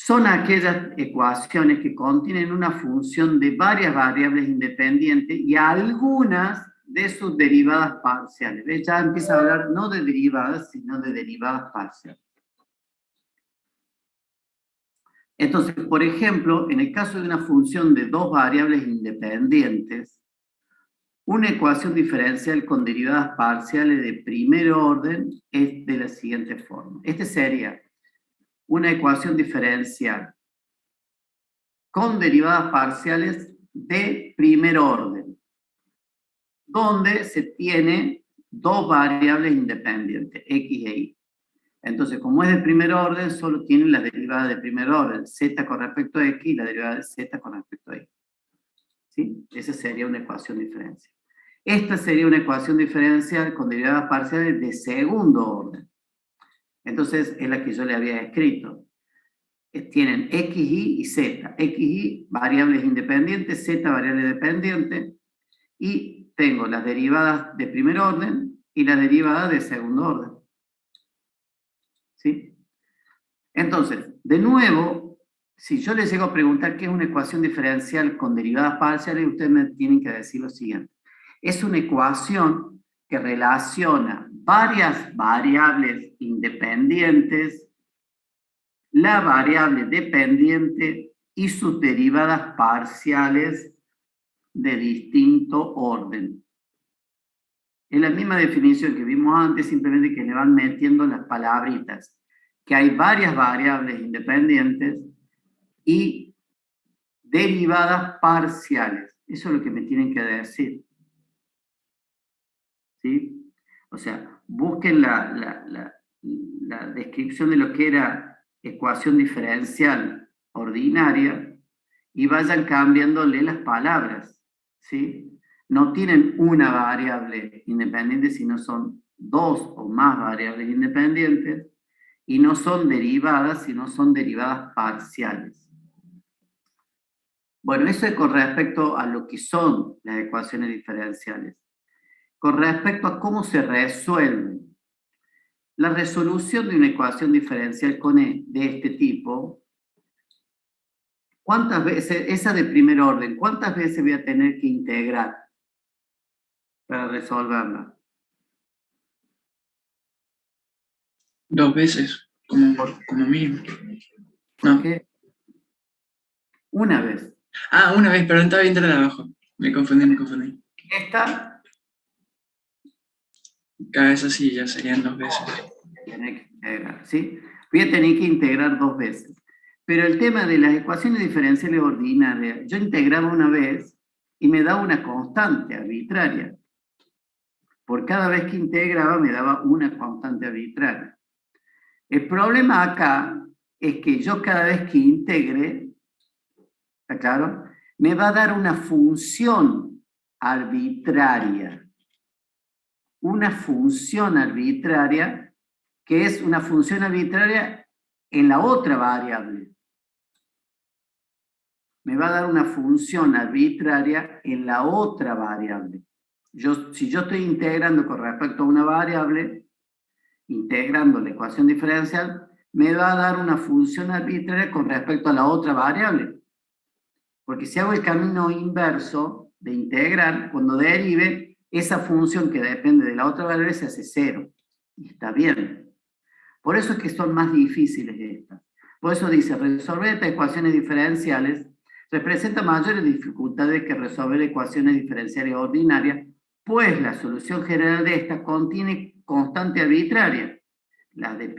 Son aquellas ecuaciones que contienen una función de varias variables independientes y algunas de sus derivadas parciales. ¿Ves? Ya empieza a hablar no de derivadas, sino de derivadas parciales. Entonces, por ejemplo, en el caso de una función de dos variables independientes, una ecuación diferencial con derivadas parciales de primer orden es de la siguiente forma. Este sería una ecuación diferencial con derivadas parciales de primer orden, donde se tiene dos variables independientes, x e y. Entonces, como es de primer orden, solo tienen las derivadas de primer orden, z con respecto a x y la derivada de z con respecto a y. ¿Sí? Esa sería una ecuación diferencial. Esta sería una ecuación diferencial con derivadas parciales de segundo orden. Entonces, es la que yo le había escrito. Tienen x, y y z. X, y variables independientes, z variable dependiente, y tengo las derivadas de primer orden y las derivadas de segundo orden. ¿Sí? Entonces, de nuevo, si yo les llego a preguntar qué es una ecuación diferencial con derivadas parciales, ustedes me tienen que decir lo siguiente. Es una ecuación que relaciona varias variables independientes, la variable dependiente y sus derivadas parciales de distinto orden. Es la misma definición que vimos antes, simplemente que le van metiendo las palabritas, que hay varias variables independientes y derivadas parciales. Eso es lo que me tienen que decir. ¿Sí? O sea, busquen la descripción de lo que era ecuación diferencial ordinaria y vayan cambiándole las palabras. ¿Sí? No tienen una variable independiente, sino son dos o más variables independientes, y no son derivadas, sino son derivadas parciales. Bueno, eso es con respecto a lo que son las ecuaciones diferenciales. Con respecto a cómo se resuelven. La resolución de una ecuación diferencial de este tipo, ¿cuántas veces, esa de primer orden, cuántas veces voy a tener que integrar para resolverla? 2 veces, como mínimo. No. ¿Por qué? Una vez. Ah, una vez, pero estaba bien de abajo. Me confundí. Esta, Cada vez así ya serían 2 veces. tener que integrar, ¿sí? Voy a tener que integrar 2 veces. Pero el tema de las ecuaciones diferenciales ordinarias, yo integraba una vez y me daba una constante arbitraria. Por cada vez que integraba me daba una constante arbitraria. El problema acá es que yo cada vez que integre, ¿está claro? Me va a dar una función arbitraria. Una función arbitraria que es una función arbitraria en la otra variable. Me va a dar una función arbitraria en la otra variable. Si yo estoy integrando con respecto a una variable, integrando la ecuación diferencial, me va a dar una función arbitraria con respecto a la otra variable. Porque si hago el camino inverso de integrar, cuando derive, esa función que depende de la otra variable se hace 0. Y está bien. Por eso es que son más difíciles estas. Por eso dice, resolver estas ecuaciones diferenciales Representa mayores dificultades que resolver ecuaciones diferenciales ordinarias, pues la solución general de esta contiene constante arbitraria, las de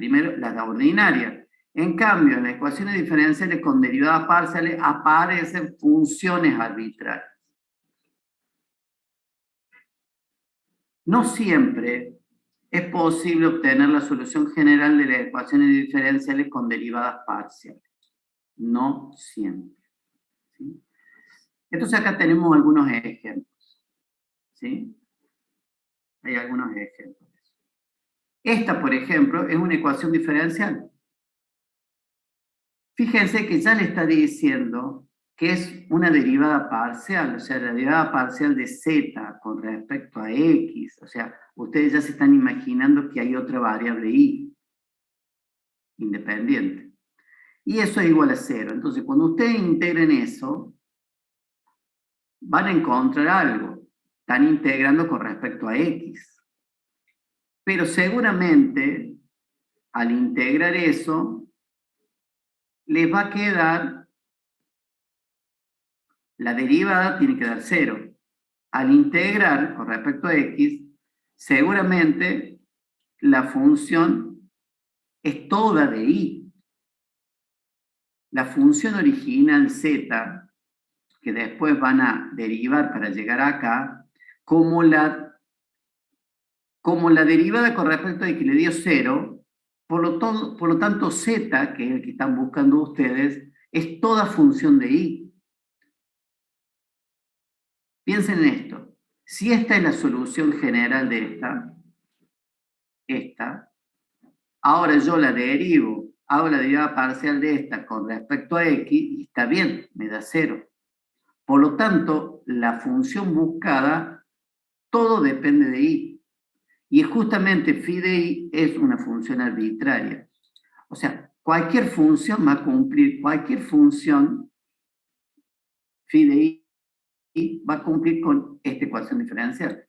ordinaria. En cambio, en las ecuaciones diferenciales con derivadas parciales aparecen funciones arbitrarias. No siempre es posible obtener la solución general de las ecuaciones diferenciales con derivadas parciales. No siempre. ¿Sí? Entonces acá tenemos algunos ejemplos. ¿Sí? Hay algunos ejemplos. Esta, por ejemplo, es una ecuación diferencial. Fíjense que ya le está diciendo que es una derivada parcial, o sea, la derivada parcial de z con respecto a x, o sea, ustedes ya se están imaginando que hay otra variable y, independiente. Y eso es igual a 0. Entonces, cuando ustedes integren eso, van a encontrar algo. Están integrando con respecto a x. Pero seguramente, al integrar eso, les va a quedar, la derivada tiene que dar 0. Al integrar con respecto a x, seguramente la función es toda de y. La función original z, que después van a derivar para llegar acá, como la derivada con respecto a x le dio 0, por lo tanto z, que es el que están buscando ustedes, es toda función de y. Piensen en esto. Si esta es la solución general de esta, ahora yo la derivo, hago la derivada parcial de esta con respecto a x, y está bien, me da 0. Por lo tanto, la función buscada, todo depende de y. Y justamente phi de y es una función arbitraria. O sea, cualquier función va a cumplir, cualquier función phi de y va a cumplir con esta ecuación diferencial.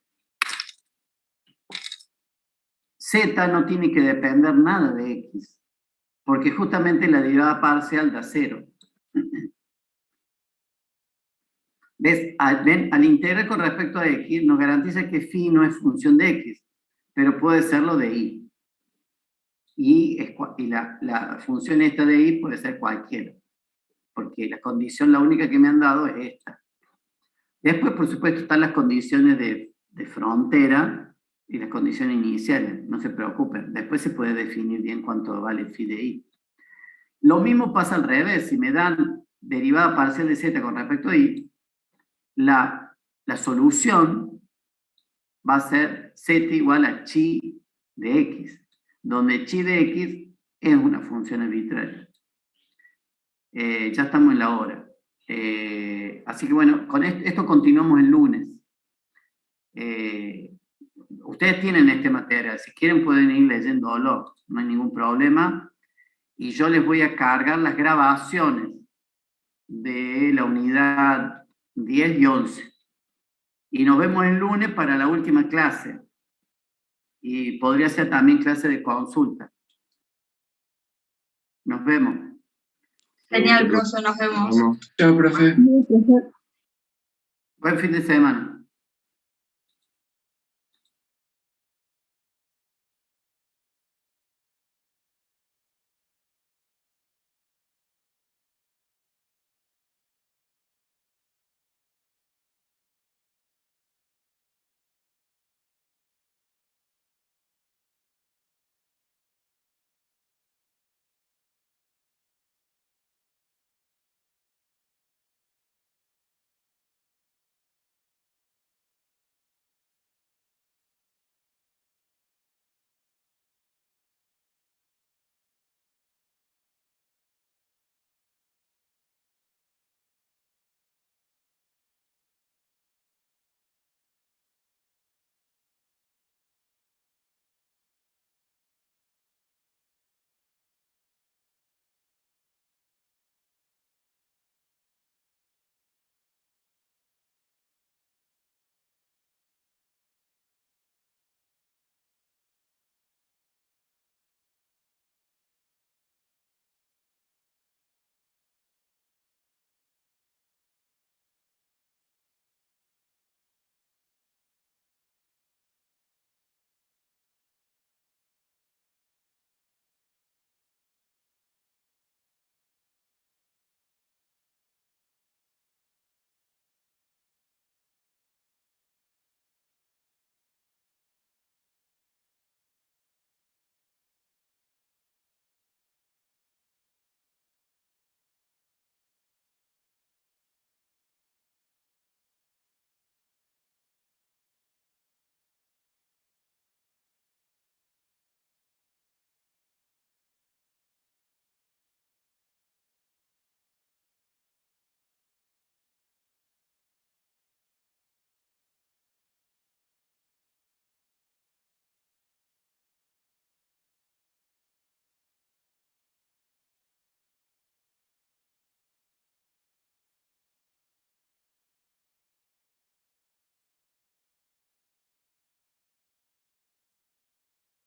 Z no tiene que depender nada de x, porque justamente la derivada parcial da 0. ¿Ves? Al integrar con respecto a x, nos garantiza que phi no es función de x, pero puede serlo de y. Y la función esta de y puede ser cualquiera, porque la condición, la única que me han dado es esta. Después, por supuesto, están las condiciones de frontera y las condiciones iniciales, no se preocupen. Después se puede definir bien cuánto vale phi de y. Lo mismo pasa al revés, si me dan derivada parcial de z con respecto a y, la solución va a ser z igual a chi de x, donde chi de x es una función arbitraria. Ya estamos en la hora. Así que bueno, con esto continuamos el lunes. Ustedes tienen este material, si quieren pueden ir leyéndolo, no hay ningún problema. Y yo les voy a cargar las grabaciones de la unidad 10 y 11. Y nos vemos el lunes para la última clase. Y podría ser también clase de consulta. Nos vemos. Genial, profe, nos vemos. Vamos. Chao, profe. Buen fin de semana.